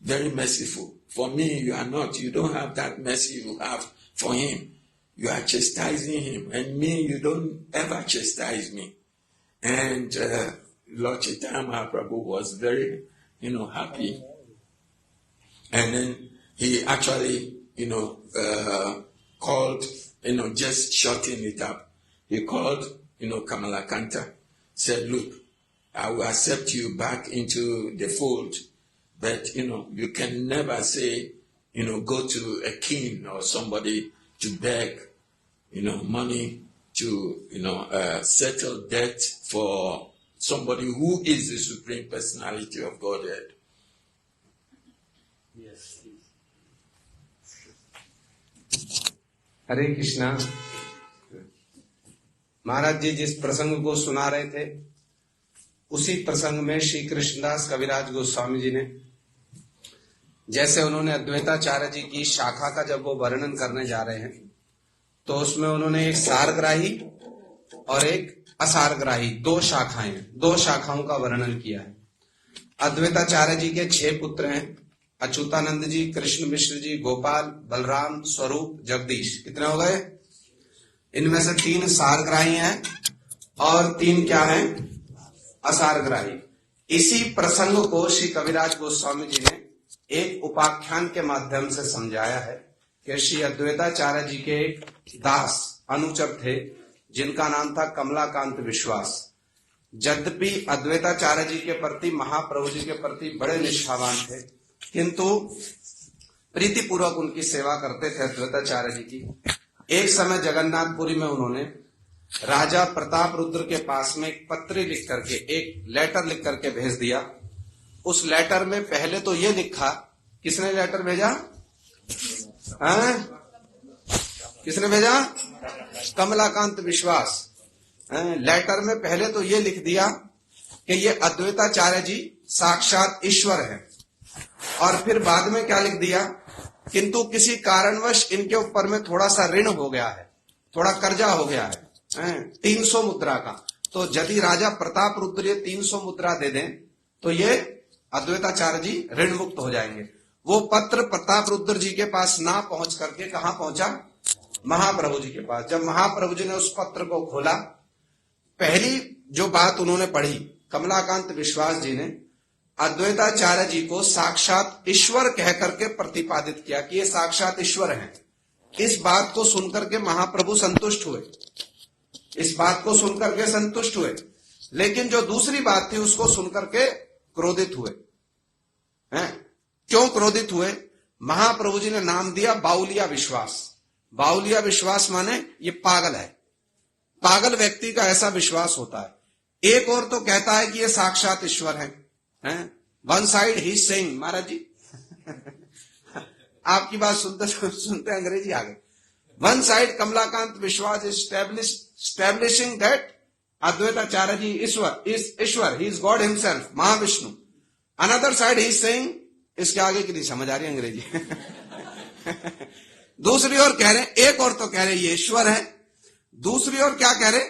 [SPEAKER 1] very merciful. For me, you are not. You don't have that mercy you have for him. You are chastising him, and me, you don't ever chastise me." And Lord Chaitanya Mahaprabhu was very, happy. And then he actually, called, just shorten it up. He called, Kamalakanta, said, "Look, I will accept you back into the fold, but, you can never say, go to a king or somebody to beg, money to, settle debt for somebody who is the Supreme Personality of Godhead."
[SPEAKER 3] Yes. हरे कृष्णा। महाराज जी जिस प्रसंग को सुना रहे थे उसी प्रसंग में श्री कृष्णदास कविराज गोस्वामी जी ने, जैसे उन्होंने अद्वैताचार्य जी की शाखा का जब वो वर्णन करने जा रहे हैं तो उसमें उन्होंने एक सारग्राही और एक असारग्राही, दो शाखाएं, दो शाखाओं का वर्णन किया है। अद्वैताचार्य जी के 6 पुत्र हैं, अच्युतानंद जी, कृष्ण मिश्र जी, गोपाल, बलराम, स्वरूप, जगदीश। कितने हो गए? इनमें से 3 सारग्राही हैं और 3 क्या हैं? असारग्राही। इसी प्रसंग को श्री कविराज गोस्वामी जी ने एक उपाख्यान के माध्यम से समझाया है कि श्री अद्वैताचार्य जी के एक दास अनुचर थे जिनका नाम था कमलाकांत विश्वास। यद्यपि अद्वैताचार्य जी के प्रति, महाप्रभु जी के प्रति बड़े निष्ठावान थे, किंतु प्रीतिपूर्वक उनकी सेवा करते थे अद्वैताचार्य जी की। एक समय जगन्नाथपुरी में उन्होंने राजा प्रताप रुद्र के पास में एक पत्र लिख करके, एक लेटर लिख करके भेज दिया। उस लेटर में पहले तो ये लिखा, किसने लेटर भेजा? किसने भेजा? कमलाकांत विश्वास। लेटर में पहले तो ये लिख दिया कि ये अद्वैताचार्य जी साक्षात ईश्वर हैं, और फिर बाद में क्या लिख दिया, किंतु किसी कारणवश इनके ऊपर में थोड़ा सा ऋण हो गया है, थोड़ा कर्जा हो गया है 300 मुद्रा का। तो यदि राजा प्रताप रुद्र ये 300 मुद्रा दे दें तो ये अद्वैताचार्य जी ऋण मुक्त हो जाएंगे। वो पत्र प्रताप रुद्र जी के पास ना पहुंच करके कहां पहुंचा? महाप्रभु जी के पास। जब महाप्रभु जी ने उस पत्र को खोला, पहली जो बात उन्होंने पढ़ी, कमलाकांत विश्वास जी ने अद्वैताचार्य जी को साक्षात ईश्वर कह करके प्रतिपादित किया कि ये साक्षात ईश्वर हैं। इस बात को सुनकर के महाप्रभु संतुष्ट हुए, इस बात को सुनकर के संतुष्ट हुए, लेकिन जो दूसरी बात थी उसको सुनकर के क्रोधित हुए। क्यों क्रोधित हुए? महाप्रभु जी ने नाम दिया बाउलिया विश्वास। बाउलिया विश्वास माने ये पागल है। पागल व्यक्ति का ऐसा विश्वास होता है। एक और तो कहता है कि ये साक्षात ईश्वर है, वन साइड ही सेइंग, महाराज जी आपकी बात सुनते सुनते अंग्रेजी आ गई। One side Kamalakant Vishwas establishing that Advaitacharya ji ईश्वर, he is god himself, Mahavishnu. Another side he saying, इसके आगे की नहीं समझ आ रही अंग्रेजी दूसरी ओर कह रहे, एक और तो कह रहे ये ईश्वर है, दूसरी ओर क्या कह रहे,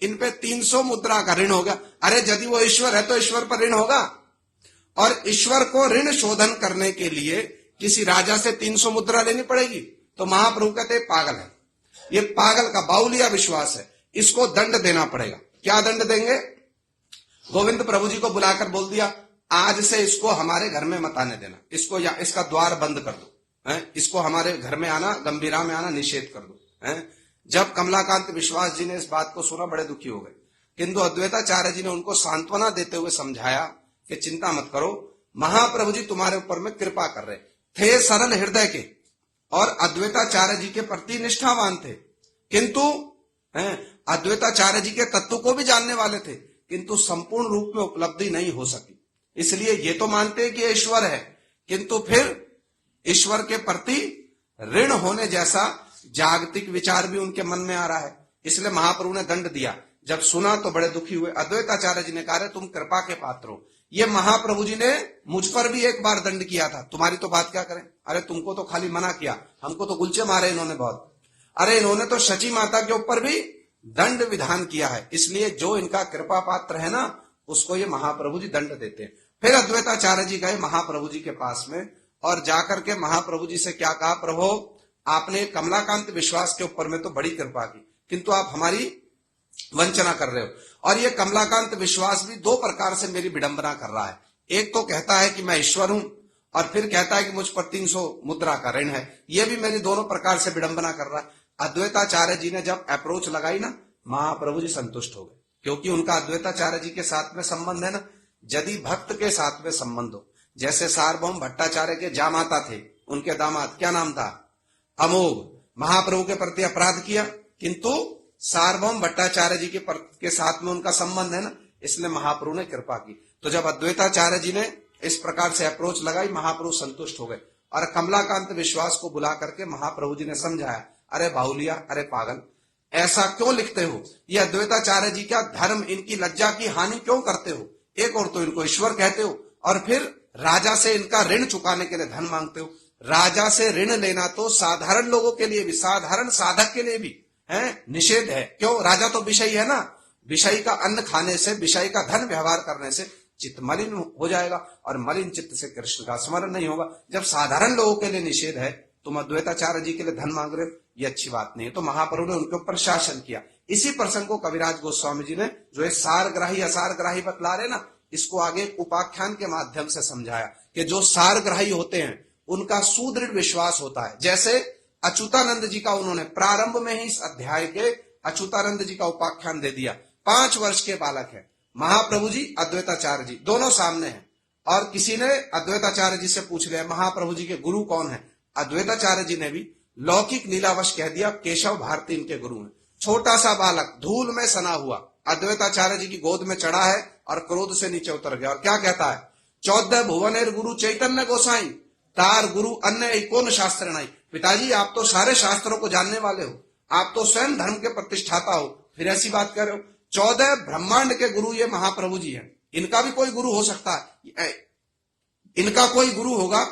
[SPEAKER 3] इन पे 300 मुद्रा का ऋण होगा। अरे यदि वो ईश्वर है तो ईश्वर पर ऋण होगा, और ईश्वर को ऋण शोधन करने के लिए किसी राजा से 300 मुद्रा लेनी पड़ेगी। तो महाप्रभु कहते पागल है, ये पागल का बाउलिया विश्वास है, इसको दंड देना पड़ेगा। क्या दंड देंगे? गोविंद प्रभु जी को बुलाकर बोल दिया, आज से इसको हमारे घर में मत आने देना, इसको या इसका द्वार बंद कर दो, इसको हमारे घर में आना, गंभीरा में आना निषेध कर दो। जब कमलाकांत विश्वास जी ने इस बात को सुना, बड़े दुखी हो गए, किंतु अद्वैताचार्य जी ने उनको सांत्वना देते हुए समझाया कि चिंता मत करो, महाप्रभु जी तुम्हारे ऊपर में कृपा कर रहे थे, सरल हृदय के और अद्वैताचार्य जी के प्रति निष्ठावान थे, किंतु अद्वैताचार्य जी के तत्व को भी जानने वाले थे, किंतु संपूर्ण रूप में उपलब्धि नहीं हो सकी। इसलिए ये तो मानते हैं कि ईश्वर है, किंतु फिर ईश्वर के प्रति ऋण होने जैसा जागतिक विचार भी उनके मन में आ रहा है। इसलिए महाप्रभु ने दंड दिया। जब सुना तो बड़े दुखी हुए। अद्वैताचार्य जी ने कहा, तुम कृपा के पात्र हो, ये महाप्रभु जी ने मुझ पर भी एक बार दंड किया था, तुम्हारी तो बात क्या करें। अरे तुमको तो खाली मना किया, हमको तो गुलचे मारे इन्होंने बहुत। अरे इन्होंने तो शची माता के ऊपर भी दंड विधान किया है, इसलिए जो इनका कृपा पात्र है ना, उसको ये महाप्रभु जी दंड देते हैं। फिर अद्वैताचार्य जी गए महाप्रभु जी के पास में और जाकर के महाप्रभु जी से क्या कहा, प्रभु आपने कमलाकांत विश्वास के ऊपर में तो बड़ी कृपा की, किंतु आप हमारी वंचना कर रहे हो। और ये कमलाकांत विश्वास भी 2 प्रकार से मेरी विडंबना कर रहा है। एक तो कहता है कि मैं ईश्वर हूं, और फिर कहता है कि मुझ पर 300 मुद्रा का ऋण है। ये भी मेरी दोनों प्रकार से विडंबना कर रहा है। अद्वैताचार्य जी ने जब अप्रोच लगाई ना, महाप्रभु जी संतुष्ट हो गए, क्योंकि उनका अद्वैताचार्य जी के साथ में संबंध है ना। यदि भक्त के साथ में संबंध हो, जैसे सार्वभौम भट्टाचार्य के जामाता थे, उनके दामाद क्या नाम था, अमोघ, महाप्रभु के प्रति अपराध किया, किंतु सार्वभौम भट्टाचार्य जी के साथ में उनका संबंध है ना, इसलिए महाप्रभु ने कृपा की। तो जब अद्वैताचार्य जी ने इस प्रकार से अप्रोच लगाई, महाप्रभु संतुष्ट हो गए और कमलाकांत विश्वास को बुला करके महाप्रभु जी ने समझाया, अरे बाहुलिया, अरे पागल, ऐसा क्यों लिखते हो, ये अद्वैताचार्य जी का धर्म, इनकी लज्जा की हानि क्यों करते हो। एक और तो इनको ईश्वर कहते हो, और फिर राजा से इनका ऋण चुकाने के लिए धन मांगते हो। राजा से ऋण लेना तो साधारण लोगों के लिए भी, साधारण साधक के लिए भी है निषेध है। क्यों? राजा तो विषयी है ना, विषय का अन्न खाने से, विषय का धन व्यवहार करने से चित्त मलिन हो जाएगा और मलिन चित्त से कृष्ण का स्मरण नहीं होगा। जब साधारण लोगों के लिए निषेध है, तुम अद्वैताचार्य जी के लिए धन मांग रहे हो, ये अच्छी बात नहीं है। तो महाप्रभु ने उनके ऊपर शासन किया। इसी प्रसंग को कविराज गोस्वामी जी ने, जो ये सारग्राही असारग्राही बतला रहे ना, इसको आगे उपाख्यान के माध्यम से समझाया कि जो सारग्राही होते हैं उनका सुदृढ़ विश्वास होता है। जैसे अच्युतानंद जी का उन्होंने प्रारंभ में ही इस अध्याय के अच्युतानंद जी का उपाख्यान दे दिया। 5 वर्ष के बालक है, महाप्रभु जी अद्वैताचार्य जी दोनों सामने हैं, और किसी ने अद्वैताचार्य जी से पूछ लिया महाप्रभु जी के गुरु कौन है। अद्वैताचार्य जी ने भी लौकिक लीलावश कह दिया केशव भारती इनके गुरु हैं। छोटा सा बालक धूल में सना हुआ अद्वैताचार्य जी की गोद में चढ़ा है और क्रोध से नीचे उतर गया, और क्या कहता है, 14 भुवनेर गुरु चैतन्य गोसाई तार गुरु अन्य कौन शास्त्र नहीं। पिताजी आप तो सारे शास्त्रों को जानने वाले हो, आप तो स्वयं धर्म के प्रतिष्ठाता हो, फिर ऐसी बात कर रहे हो। 14 ब्रह्मांड के गुरु ये महाप्रभु जी हैं, इनका भी कोई गुरु हो सकता है, इनका कोई गुरु होगा,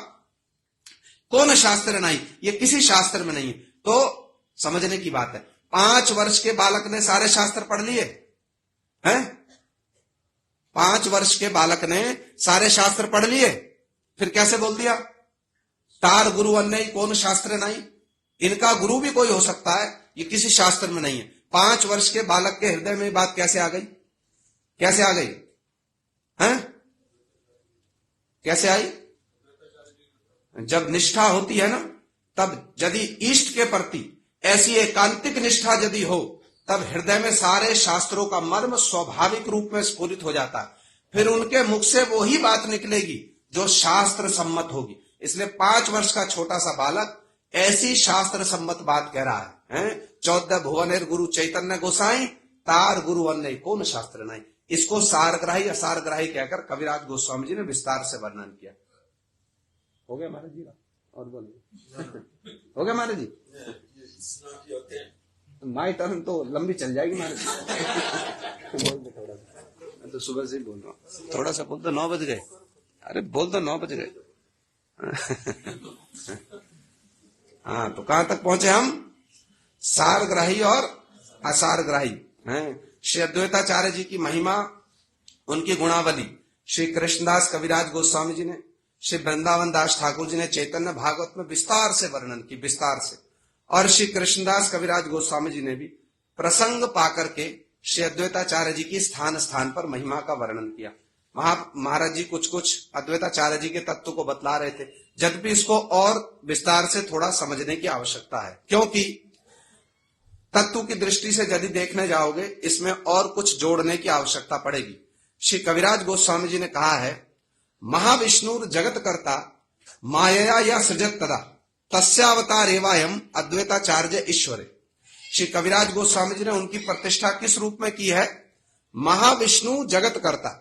[SPEAKER 3] कौन शास्त्र नहीं, ये किसी शास्त्र में नहीं है। तो समझने की बात है, 5 वर्ष के बालक ने सारे शास्त्र पढ़ लिए हैं, 5 वर्ष के बालक ने सारे शास्त्र पढ़ लिए, फिर कैसे बोल दिया तार गुरु अन्य कौन शास्त्र नहीं। इनका गुरु भी कोई हो सकता है, ये किसी शास्त्र में नहीं है। 5 वर्ष के बालक के हृदय में बात कैसे आ गई, कैसे आ गई हैं, कैसे आई? जब निष्ठा होती है ना, तब यदि इष्ट के प्रति ऐसी एकांतिक निष्ठा यदि हो, तब हृदय में सारे शास्त्रों का मर्म स्वाभाविक रूप में स्फुरित हो जाता है। फिर उनके मुख से वही बात निकलेगी जो शास्त्र सम्मत होगी। इसलिए 5 वर्ष का छोटा सा बालक ऐसी शास्त्र सम्मत बात कह रहा है, 14 भुवनेर गुरु चैतन्य गोसाई तार गुरु अन्य कौन शास्त्र नहीं। इसको सारग्राही असारग्राही कहकर कविराज गोस्वामी जी ने विस्तार से वर्णन किया। हो गया महाराज जी, और बोलिए हो गया महाराज जी। माई टर्न तो लंबी चल जाएगी महाराज जी। बोल दो थोड़ा सा, मैं तो सुबह से ही बोल रहा हूँ, थोड़ा सा बोल दो। 9 बज गए, अरे बोल दो 9 बज गए। हाँ, तो कहां तक पहुंचे हम, सारग्राही और असारग्राही हैं। श्री अद्वैताचार्य जी की महिमा, उनकी गुणावली श्री कृष्णदास कविराज गोस्वामी जी ने, श्री वृंदावन दास ठाकुर जी ने चैतन्य भागवत में विस्तार से वर्णन की, विस्तार से। और श्री कृष्णदास कविराज गोस्वामी जी ने भी प्रसंग पाकर के श्री अद्वैताचार्य जी की स्थान स्थान पर महिमा का वर्णन किया। महाराज जी कुछ कुछ अद्वैताचार्य जी के तत्व को बतला रहे थे, यद्यपि इसको और विस्तार से थोड़ा समझने की आवश्यकता है, क्योंकि तत्व की दृष्टि से यदि देखने जाओगे इसमें और कुछ जोड़ने की आवश्यकता पड़ेगी। श्री कविराज गोस्वामी जी ने कहा है, महाविष्णुर जगत कर्ता माया या सृजत तदा तस्यावतार एवायम अद्वैताचार्य ईश्वरे। श्री कविराज गोस्वामी जी ने उनकी प्रतिष्ठा किस रूप में की है, महाविष्णु जगत कर्ता,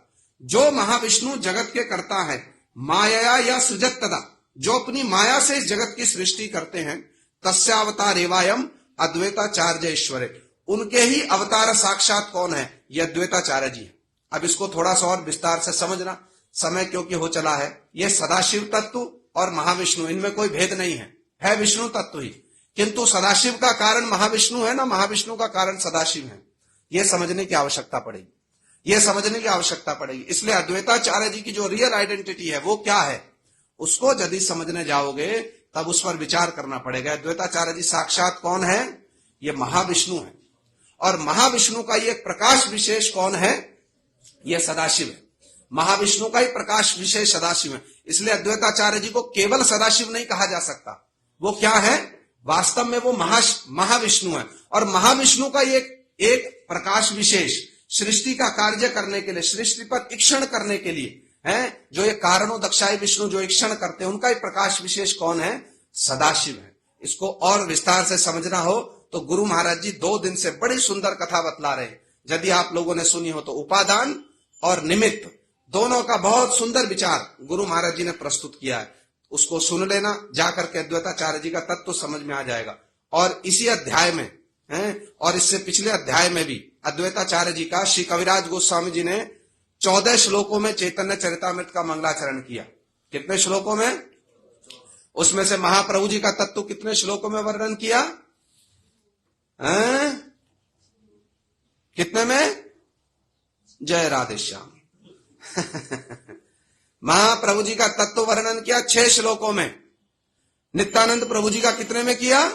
[SPEAKER 3] जो महाविष्णु जगत के कर्ता है, माया या सृजत तदा, जो अपनी माया से इस जगत की सृष्टि करते हैं, तस्यावतार एवायम अद्वैताचार्य ईश्वरे, उनके ही अवतार साक्षात कौन है, ये अद्वैताचार्य जी है। अब इसको थोड़ा सा और विस्तार से समझना, समय क्योंकि हो चला है। ये सदाशिव तत्व और महाविष्णु, इनमें कोई भेद नहीं है विष्णु तत्व ही, किंतु सदाशिव का कारण महाविष्णु है ना, महाविष्णु का कारण सदाशिव है। ये समझने की आवश्यकता पड़ेगी, ये समझने की आवश्यकता पड़ेगी। इसलिए अद्वैताचार्य जी की जो रियल आइडेंटिटी है वो क्या है, उसको यदि समझने जाओगे तब उस पर विचार करना पड़ेगा। अद्वैताचार्य जी साक्षात कौन है, ये महाविष्णु है, और महाविष्णु का ये प्रकाश विशेष कौन है, ये सदाशिव है। महाविष्णु का ही प्रकाश विशेष सदाशिव है। इसलिए अद्वैताचार्य जी को केवल सदाशिव नहीं कहा जा सकता, वो क्या है, वास्तव में वो महाविष्णु है। और महाविष्णु का एक प्रकाश विशेष सृष्टि का कार्य करने के लिए, सृष्टि पर ईक्षण करने के लिए है, जो ये कारणों दक्षाई विष्णु जो ईक्षण करते हैं, उनका ही प्रकाश विशेष कौन है, सदाशिव है। इसको और विस्तार से समझना हो तो गुरु महाराज जी 2 दिन से बड़ी सुंदर कथा बतला रहे हैं। यदि आप लोगों ने सुनी हो तो उपादान और निमित्त दोनों का बहुत सुंदर विचार गुरु महाराज जी ने प्रस्तुत किया है, उसको सुन लेना, जाकर के अद्वैताचार्य जी का तत्व समझ में आ जाएगा। और इसी अध्याय में है, और इससे पिछले अध्याय में भी अद्वैताचार्य जी का श्री कविराज गोस्वामी जी ने 14 श्लोकों में चैतन्य चरितामृत का मंगलाचरण किया। कितने श्लोकों में, उसमें से महाप्रभु जी का तत्व कितने श्लोकों में वर्णन किया, कितने में, जय राधे श्याम। महाप्रभु जी का तत्व वर्णन किया 6 श्लोकों में। नित्यानंद प्रभु जी का कितने में किया?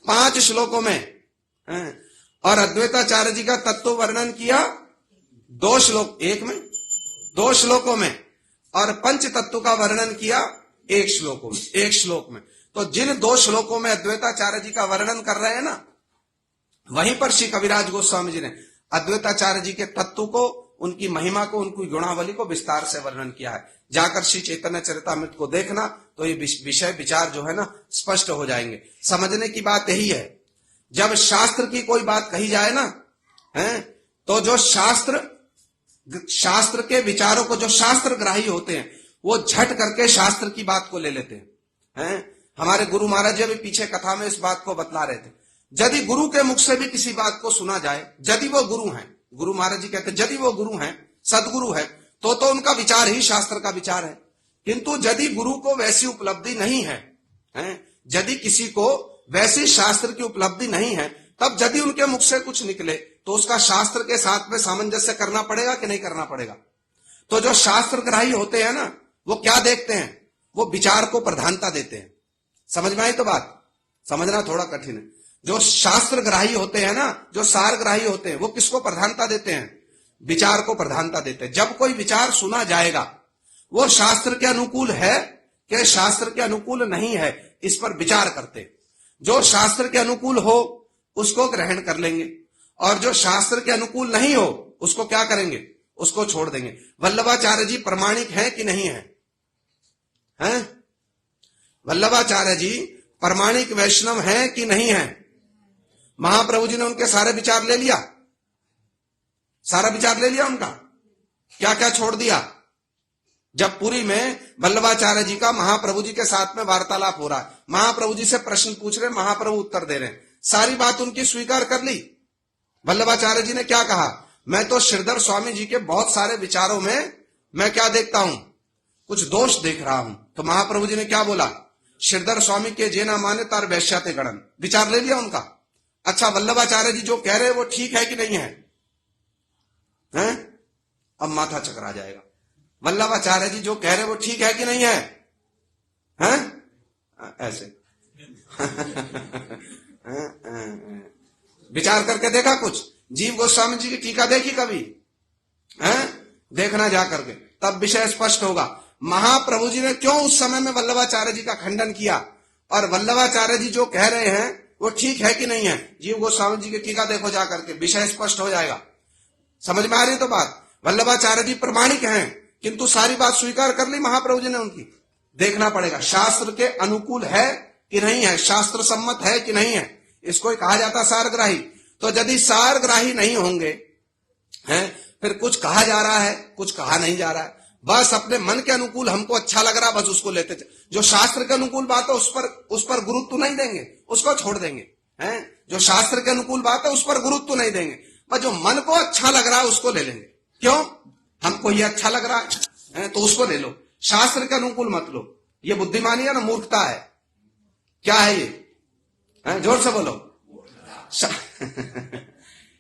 [SPEAKER 3] 5 श्लोकों में। और अद्वैताचार्य जी का तत्व वर्णन किया 2 श्लोक, 2 श्लोकों में। और पंच तत्व का वर्णन किया 1 श्लोक में। तो जिन 2 श्लोकों में अद्वैताचार्य जी का वर्णन कर रहे हैं ना, वहीं पर श्री कविराज गोस्वामी जी ने अद्वैताचार्य जी के तत्व को, उनकी महिमा को, उनकी गुणावली को विस्तार से वर्णन किया है। जाकर श्री चैतन्य चरितामृत को देखना तो ये विषय विचार जो है ना स्पष्ट हो जाएंगे। समझने की बात यही है, जब शास्त्र की कोई बात कही जाए ना, तो जो शास्त्र के विचारों को, जो शास्त्र ग्राही होते हैं, वो झट करके शास्त्र की बात को ले लेते हैं। हमारे गुरु महाराज जी अभी पीछे कथा में इस बात को बतला रहे थे। यदि गुरु के मुख से भी किसी बात को सुना जाए, यदि वो गुरु हैं, गुरु महाराज जी कहते हैं यदि वो गुरु हैं, सदगुरु है, तो उनका विचार ही शास्त्र का विचार है। किंतु यदि गुरु को वैसी उपलब्धि नहीं है, यदि किसी को वैसी शास्त्र की उपलब्धि नहीं है, तब यदि उनके मुख से कुछ निकले तो उसका शास्त्र के साथ में सामंजस्य करना पड़ेगा कि नहीं करना पड़ेगा। तो जो शास्त्र ग्राही होते हैं ना, वो क्या देखते हैं? वो विचार को प्रधानता देते हैं। समझ में आई तो बात? समझना थोड़ा कठिन है। जो शास्त्र ग्राही होते हैं ना, जो सार ग्राही होते हैं, वो किसको प्रधानता देते हैं? विचार को प्रधानता देते हैं। जब कोई विचार सुना जाएगा, वो शास्त्र के अनुकूल है कि शास्त्र के अनुकूल नहीं है, इस पर विचार करते हैं। जो शास्त्र के अनुकूल हो उसको ग्रहण कर लेंगे, और जो शास्त्र के अनुकूल नहीं हो उसको क्या करेंगे? उसको छोड़ देंगे। वल्लभाचार्य जी प्रमाणिक हैं कि नहीं है? वल्लभाचार्य जी प्रमाणिक वैष्णव हैं कि नहीं है? महाप्रभु जी ने उनके सारे विचार ले लिया, सारा विचार ले लिया उनका। क्या क्या छोड़ दिया? जब पुरी में वल्लभाचार्य जी का महाप्रभु जी के साथ में वार्तालाप हो रहा है, महाप्रभु जी से प्रश्न पूछ रहे, महाप्रभु उत्तर दे रहे हैं, सारी बात उनकी स्वीकार कर ली। वल्लभाचार्य जी ने क्या कहा? मैं तो श्रीधर स्वामी जी के बहुत सारे विचारों में मैं क्या देखता हूं? कुछ दोष देख रहा हूं। तो महाप्रभु जी ने क्या बोला? श्रीधर स्वामी के जेना माने तार वैश्याते गणन। विचार ले लिया उनका। अच्छा, वल्लभाचार्य जी जो कह रहे हैं वो ठीक है कि नहीं है? अब माथा चकरा जाएगा। वल्लभाचार्य जी जो कह रहे हैं वो ठीक है कि नहीं है? ऐसे विचार करके देखा कुछ? जीव गोस्वामी जी की टीका देखी कभी? देखना जा करके, तब विषय स्पष्ट होगा। महाप्रभु जी ने क्यों उस समय में वल्लभाचार्य जी का खंडन किया, और वल्लभाचार्य जी जो कह रहे हैं वो ठीक है कि नहीं है? जीव गोस्वामी जी की टीका देखो जा करके, विषय स्पष्ट हो जाएगा। समझ में आ रही तो बात? वल्लभाचार्य जी प्रमाणिक हैं, किंतु सारी बात स्वीकार कर ली महाप्रभु जी ने उनकी। देखना पड़ेगा शास्त्र के अनुकूल है कि नहीं है, शास्त्र सम्मत है कि नहीं है। इसको ही कहा जाता सारग्राही। तो यदि सारग्राही नहीं होंगे, फिर कुछ कहा जा रहा है, कुछ कहा नहीं जा रहा है, बस अपने मन के अनुकूल हमको अच्छा लग रहा, बस उसको लेते चले। जो शास्त्र के अनुकूल बात है उस पर गुरुत्व नहीं देंगे, उसको छोड़ देंगे। जो शास्त्र के अनुकूल बात है उस पर गुरुत्व नहीं देंगे, बस जो मन को अच्छा लग रहा है उसको ले लेंगे। क्यों? हमको ये अच्छा लग रहा है तो उसको ले लो, शास्त्र के अनुकूल मत लो। ये बुद्धिमानी है ना, मूर्खता है। क्या है ये? जोर से बोलो।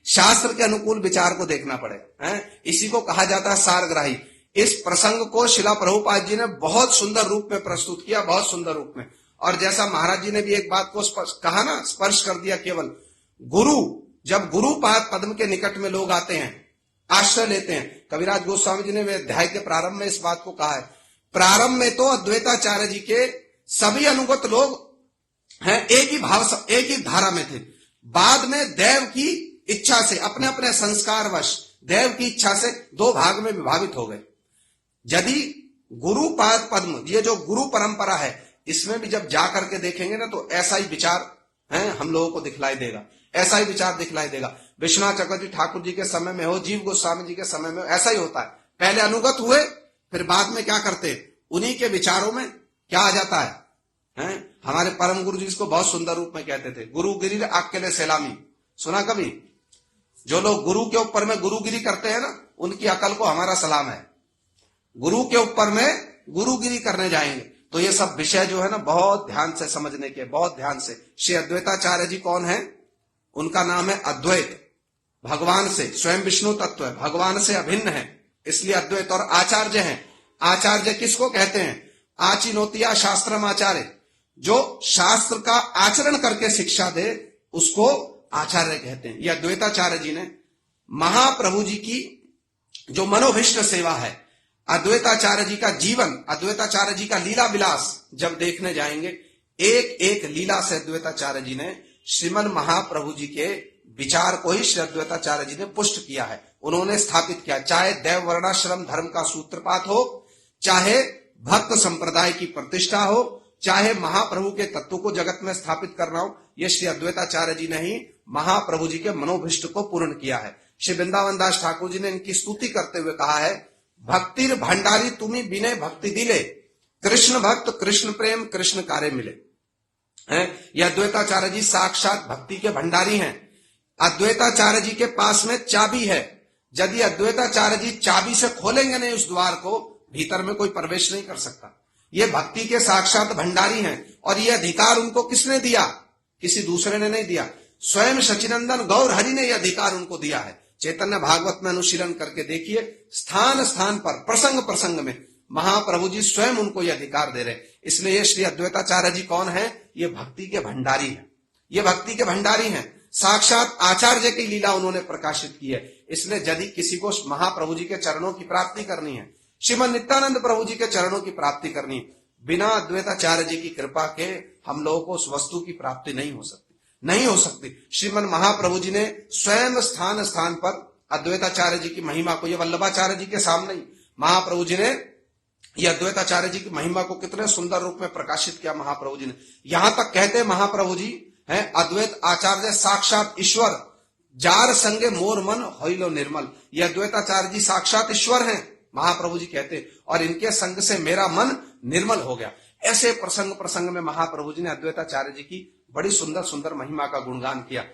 [SPEAKER 3] शास्त्र के अनुकूल विचार को देखना पड़ेगा। इसी को कहा जाता है सारग्राही। इस प्रसंग को शिला प्रभुपाद जी ने बहुत सुंदर रूप में प्रस्तुत किया, बहुत सुंदर रूप में। और जैसा महाराज जी ने भी एक बात को कहा ना, स्पर्श कर दिया केवल। गुरु, जब गुरु पाद पद्म के निकट में लोग आते हैं, आश्रय लेते हैं, कविराज गोस्वामी जी ने अध्याय के प्रारंभ में इस बात को कहा है। प्रारंभ में तो अद्वैताचार्य जी के सभी अनुगत लोग एक ही भाव, एक ही धारा में थे। बाद में देव की इच्छा से, अपने अपने संस्कारवश देव की इच्छा से 2 भाग में विभाजित हो गए। यदि गुरु पाद पद्म, ये जो गुरु परंपरा है, इसमें भी जब जा करके देखेंगे ना, तो ऐसा ही विचार हम लोगों को दिखलाई देगा, ऐसा ही विचार दिखलाई देगा। विश्वनाथ चक्रवर्ती ठाकुर जी के समय में हो, जीव गोस्वामी जी के समय में हो, ऐसा ही होता है। पहले अनुगत हुए, फिर बाद में क्या करते, उन्हीं के विचारों में क्या आ जाता है। हमारे परम गुरु जी इसको बहुत सुंदर रूप में कहते थे, गुरुगिरी आक्केले सैलामी। सुना कभी? जो लोग गुरु के ऊपर में गुरुगिरी करते हैं ना, उनकी अकल को हमारा सलाम है। गुरु के ऊपर में गुरुगिरी करने जाएंगे तो ये सब विषय जो है ना, बहुत ध्यान से समझने के, बहुत ध्यान से। श्री अद्वैताचार्य जी कौन है? उनका नाम है अद्वैत। भगवान से, स्वयं विष्णु तत्व है, भगवान से अभिन्न है, इसलिए अद्वैत। और आचार्य है, आचार्य किसको कहते हैं? आचिनोतिया शास्त्रम आचार्य, जो शास्त्र का आचरण करके शिक्षा दे उसको आचार्य कहते हैं। यह अद्वैताचार्य जी ने महाप्रभु जी की जो मनोभिष्ट सेवा है, अद्वैताचार्य जी का जीवन, अद्वैताचार्य जी का लीला विलास जब देखने जाएंगे, एक एक लीला से अद्वैताचार्य जी ने श्रीमन महाप्रभु जी के विचार को ही श्री अद्वैताचार्य जी ने पुष्ट किया है, उन्होंने स्थापित किया। चाहे देव वर्णाश्रम धर्म का सूत्रपात हो, चाहे भक्त संप्रदाय की प्रतिष्ठा हो, चाहे महाप्रभु के तत्व को जगत में स्थापित करना हो, यह श्री अद्वैताचार्य जी ने ही महाप्रभु जी के मनोभिष्ट को पूर्ण किया है। श्री वृंदावन दास ठाकुर जी ने इनकी स्तुति करते हुए कहा है, भक्तिर भंडारी तुम्ही बिने भक्ति दिले, कृष्ण भक्त कृष्ण प्रेम कृष्ण कार्य मिले। यह अद्वैताचार्य जी साक्षात भक्ति के भंडारी हैं। अद्वैताचार्य जी के पास में चाबी है, यदि अद्वैताचार्य जी चाबी से खोलेंगे नहीं उस द्वार को, भीतर में कोई प्रवेश नहीं कर सकता। ये भक्ति के साक्षात भंडारी हैं, और ये अधिकार उनको किसने दिया? किसी दूसरे ने नहीं दिया, स्वयं सचिनंदन गौर हरि ने यह अधिकार उनको दिया है। चैतन्य भागवत में अनुशीलन करके देखिए, स्थान स्थान पर प्रसंग प्रसंग में महाप्रभु जी स्वयं उनको यह अधिकार दे रहे। इसलिए ये श्री अद्वैताचार्य जी कौन है? ये भक्ति के भंडारी है, ये भक्ति के भंडारी हैं। साक्षात आचार्य की लीला उन्होंने प्रकाशित की है। इसलिए यदि किसी को महाप्रभु जी के चरणों की प्राप्ति करनी है, श्रीमद नित्यानंद प्रभु जी के चरणों की प्राप्ति करनी है, बिना अद्वैताचार्य जी की कृपा के हम लोगों को उस वस्तु की प्राप्ति नहीं हो सकती, नहीं हो सकती। श्रीमद महाप्रभु जी ने स्वयं स्थान स्थान पर अद्वैताचार्य जी की महिमा को, ये वल्लभाचार्य जी के सामने ही महाप्रभु जी ने यह अद्वैताचार्य जी की महिमा को कितने सुंदर रूप में प्रकाशित किया महाप्रभु जी ने। यहां तक कहते हैं महाप्रभु जी है, अद्वैत आचार्य साक्षात ईश्वर, जार संगे मोर मन होइलो निर्मल। ये अद्वैताचार्य जी साक्षात ईश्वर हैं, महाप्रभु जी कहते हैं, और इनके संग से मेरा मन निर्मल हो गया। ऐसे प्रसंग प्रसंग में महाप्रभु जी ने अद्वैताचार्य जी की बड़ी सुंदर सुंदर महिमा का गुणगान किया।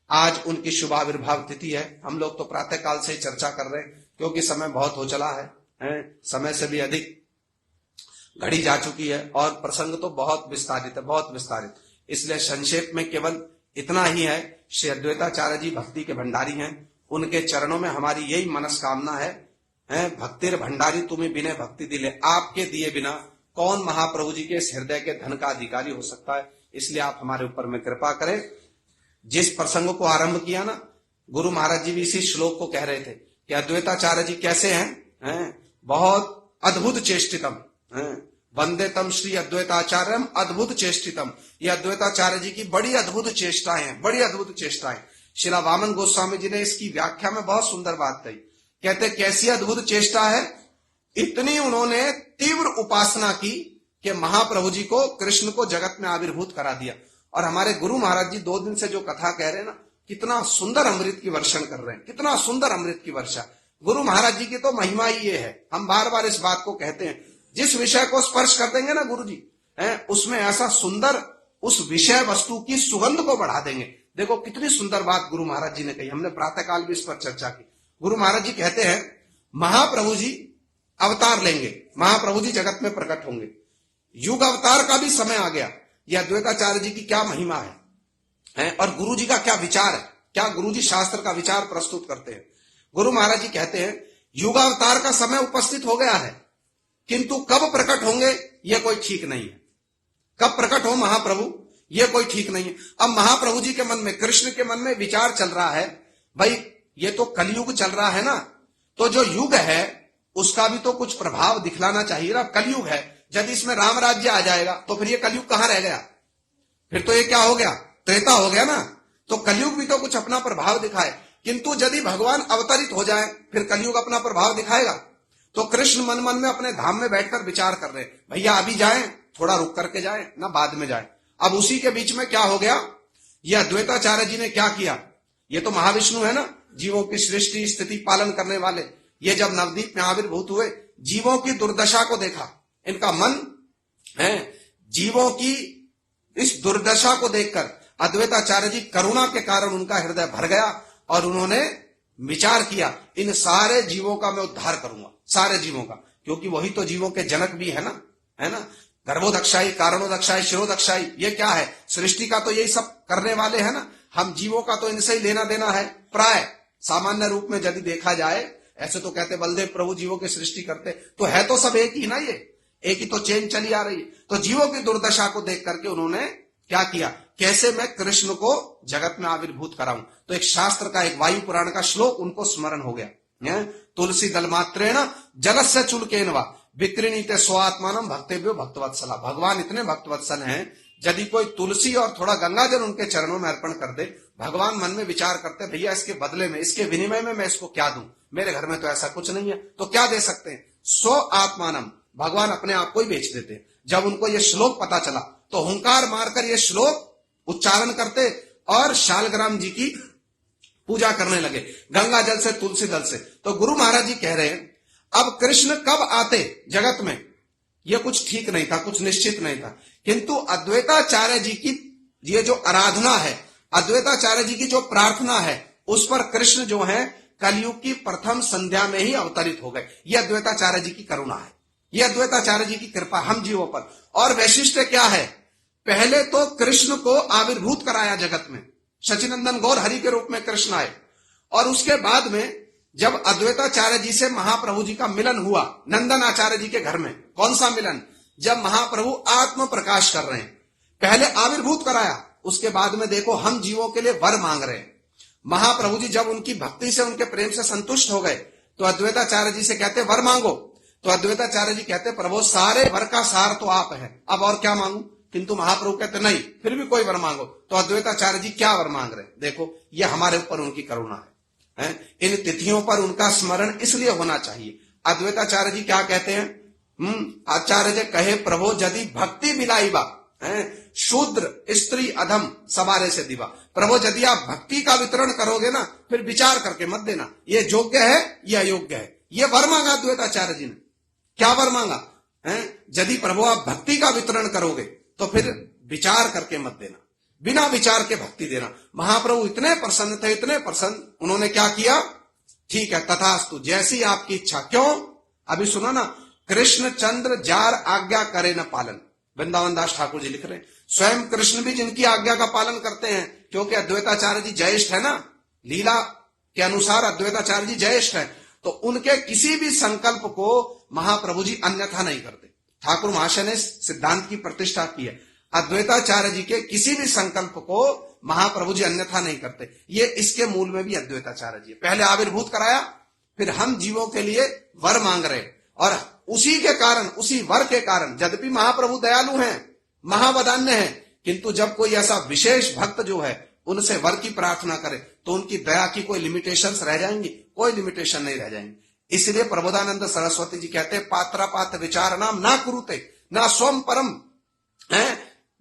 [SPEAKER 3] आज उनकी शुभाविर्भाव तिथि है। हम लोग तो प्रातः काल से ही चर्चा कर रहे हैं, क्योंकि समय बहुत हो चला है, समय से भी अधिक घड़ी जा चुकी है, और प्रसंग तो बहुत विस्तारित है, बहुत विस्तारित। इसलिए संक्षेप में केवल इतना ही है, श्री अद्वैताचार्य जी भक्ति के भंडारी हैं। उनके चरणों में हमारी यही मनस्कामना है, भक्तिर भंडारी तुम्हें बिना भक्ति दिले, आपके दिए बिना कौन महाप्रभु जी के हृदय के धन का अधिकारी हो सकता है। इसलिए आप हमारे ऊपर में कृपा करें। जिस प्रसंग को आरंभ किया ना, गुरु महाराज जी भी इसी श्लोक को कह रहे थे कि अद्वैताचार्य जी कैसे हैं, बहुत अद्भुत चेष्टितम, वंदे तम श्री अद्वैताचार्यम अद्भुत चेष्टितम। ये अद्वैताचार्य जी की बड़ी अद्भुत चेष्टाएं हैं, बड़ी अद्भुत चेष्टाएं। श्रीला वामन गोस्वामी जी ने इसकी व्याख्या में बहुत सुंदर बात कही। कहते कैसी अद्भुत चेष्टा है, इतनी उन्होंने तीव्र उपासना की कि महाप्रभु जी को, कृष्ण को जगत में आविर्भूत करा दिया। और हमारे गुरु महाराज जी 2 दिन से जो कथा कह रहे हैं ना, कितना सुंदर अमृत की वर्षण कर रहे हैं, कितना सुंदर अमृत की वर्षा। गुरु महाराज जी की तो महिमा ही ये है। हम बार बार इस बात को कहते हैं, जिस विषय को स्पर्श कर देंगे ना गुरु जी, उसमें ऐसा सुंदर, उस विषय वस्तु की सुगंध को बढ़ा देंगे। देखो कितनी सुंदर बात गुरु महाराज जी ने कही। हमने प्रातःकाल भी इस पर चर्चा की। गुरु महाराज जी कहते हैं, महाप्रभु जी अवतार लेंगे, महाप्रभु जी जगत में प्रकट होंगे, युग अवतार का भी समय आ गया। यह अद्वैताचार्य जी की क्या महिमा है, और गुरु जी का क्या विचार है, क्या गुरु जी शास्त्र का विचार प्रस्तुत करते हैं। गुरु महाराज जी कहते हैं, युगावतार का समय उपस्थित हो गया है, किंतु कब प्रकट होंगे यह कोई ठीक नहीं है। कब प्रकट हो महाप्रभु यह कोई ठीक नहीं है। अब महाप्रभु जी के मन में, कृष्ण के मन में विचार चल रहा है, भाई ये तो कलयुग चल रहा है ना, तो जो युग है उसका भी तो कुछ प्रभाव दिखलाना चाहिए ना। कलयुग है, यदि इसमें राम राज्य आ जाएगा तो फिर ये कलयुग कहां रह गया, फिर तो ये क्या हो गया, त्रेता हो गया ना। तो कलयुग भी तो कुछ अपना प्रभाव दिखाए, किंतु यदि भगवान अवतरित हो जाए फिर कलयुग अपना प्रभाव दिखाएगा। तो कृष्ण मन मन में अपने धाम में बैठकर विचार कर रहे, भैया अभी जाएं, थोड़ा रुक करके जाएं ना, बाद में जाएं। अब उसी के बीच में क्या हो गया, ये अद्वैताचार्य जी ने क्या किया, ये तो महाविष्णु है ना, जीवों की सृष्टि स्थिति पालन करने वाले। ये जब नवदीप में आविर्भूत हुए, जीवों की दुर्दशा को देखा, इनका मन है जीवों की इस दुर्दशा को देखकर अद्वैताचार्य जी करुणा के कारण उनका हृदय भर गया, और उन्होंने विचार किया, इन सारे जीवों का मैं उद्धार करूंगा, सारे जीवों का, क्योंकि वही तो जीवों के जनक भी है ना। गर्भोदक्षाई, कारणोदक्षाई, शिरोदक्षाई, ये क्या है, सृष्टि का तो यही सब करने वाले है ना। हम जीवों का तो इनसे ही लेना देना है प्राय, सामान्य रूप में यदि देखा जाए, ऐसे तो कहते बलदेव प्रभु जीवों की सृष्टि करते, तो है तो सब एक ही ना, ये एक ही तो चेन चली आ रही है। तो जीवों की दुर्दशा को देख करके उन्होंने क्या किया, कैसे मैं कृष्ण को जगत में आविर्भूत कराऊं। तो एक शास्त्र का, एक वायु पुराण का श्लोक उनको स्मरण हो गया, तुलसी दल मात्रेण जलस्य चुलकेन वा विक्रीणीते स्वात्मानम भक्तेभ्यो भक्तवत्सला। भगवान इतने भक्तवत्सल हैं, यदि कोई तुलसी और थोड़ा गंगाजल उनके चरणों में अर्पण कर दे, भगवान मन में विचार करते, भैया इसके बदले में, इसके विनिमय में मैं इसको क्या दूं, मेरे घर में तो ऐसा कुछ नहीं है, तो क्या दे सकते हैं, स्व आत्मानम, भगवान अपने आप को ही बेच देते। जब उनको ये श्लोक पता चला तो हुंकार मारकर ये श्लोक उच्चारण करते और शालग्राम जी की पूजा करने लगे, गंगा जल से, तुलसी दल से। तो गुरु महाराज जी कह रहे हैं, अब कृष्ण कब आते जगत में, यह कुछ ठीक नहीं था, कुछ निश्चित नहीं था, किंतु अद्वैताचार्य जी की ये जो आराधना है, अद्वैताचार्य जी की जो प्रार्थना है, उस पर कृष्ण जो है कलयुग की प्रथम संध्या में ही अवतरित हो गए। यह अद्वैताचार्य जी की करुणा है, यह अद्वैताचार्य जी की कृपा हम जीवों पर। और वैशिष्ट क्या है, पहले तो कृष्ण को आविर्भूत कराया जगत में, सचिनंदन गौर हरि के रूप में कृष्ण आए, और उसके बाद में जब अद्वैताचार्य जी से महाप्रभु जी का मिलन हुआ नंदन आचार्य जी के घर में, कौन सा मिलन, जब महाप्रभु आत्म प्रकाश कर रहे हैं, पहले आविर्भूत कराया, उसके बाद में देखो हम जीवों के लिए वर मांग रहे हैं। महाप्रभु जी जब उनकी भक्ति से, उनके प्रेम से संतुष्ट हो गए, तो अद्वैताचार्य जी से कहते वर मांगो, तो अद्वैताचार्य जी कहते प्रभु सारे वर का सार तो आप है, अब और क्या मांगू, किंतु महाप्रभु कहते नहीं, फिर भी कोई वर मांगो। तो अद्वैताचार्य जी क्या वर मांग रहे, देखो ये हमारे ऊपर उनकी करुणा है। इन तिथियों पर उनका स्मरण इसलिए होना चाहिए। अद्वैताचार्य जी क्या कहते हैं, आचार्य जी कहे प्रभु यदि भक्ति मिलाई बा, शूद्र स्त्री अधम सवारे से दिवा, प्रभु यदि आप भक्ति का वितरण करोगे ना, फिर विचार करके मत देना ये योग्य है या अयोग्य है। ये वर मांगा अद्वैताचार्य जी ने, क्या वर मांगा, यदि प्रभु आप भक्ति का वितरण करोगे तो फिर विचार करके मत देना, बिना विचार के भक्ति देना। महाप्रभु इतने प्रसन्न थे, इतने प्रसन्न, उन्होंने क्या किया, ठीक है तथास्तु, जैसी आपकी इच्छा। क्यों, अभी सुनो ना, कृष्ण चंद्र जार आज्ञा करे न पालन, वृंदावन दास ठाकुर जी लिख रहे हैं, स्वयं कृष्ण भी जिनकी आज्ञा का पालन करते हैं, क्योंकि अद्वैताचार्य जी ज्येष्ठ है ना, लीला के अनुसार अद्वैताचार्य जी ज्येष्ठ है, तो उनके किसी भी संकल्प को महाप्रभु जी अन्यथा नहीं करते। ठाकुर महाशय ने सिद्धांत की प्रतिष्ठा की है, अद्वैताचार्य जी के किसी भी संकल्प को महाप्रभु जी अन्यथा नहीं करते। ये इसके मूल में भी अद्वैताचार्य जी पहले आविर्भूत कराया, फिर हम जीवों के लिए वर मांग रहे, और उसी के कारण, उसी वर के कारण, यद्यपि महाप्रभु दयालु हैं, महावदान्य हैं, किंतु जब कोई ऐसा विशेष भक्त जो है उनसे वर की प्रार्थना करे, तो उनकी दया की कोई लिमिटेशंस रह जाएंगी, कोई लिमिटेशन नहीं रह जाएंगी। इसलिए प्रबोधानंद सरस्वती जी कहते हैं, पात्र पात्र विचार नाम ना कुरुते ना स्वम परम,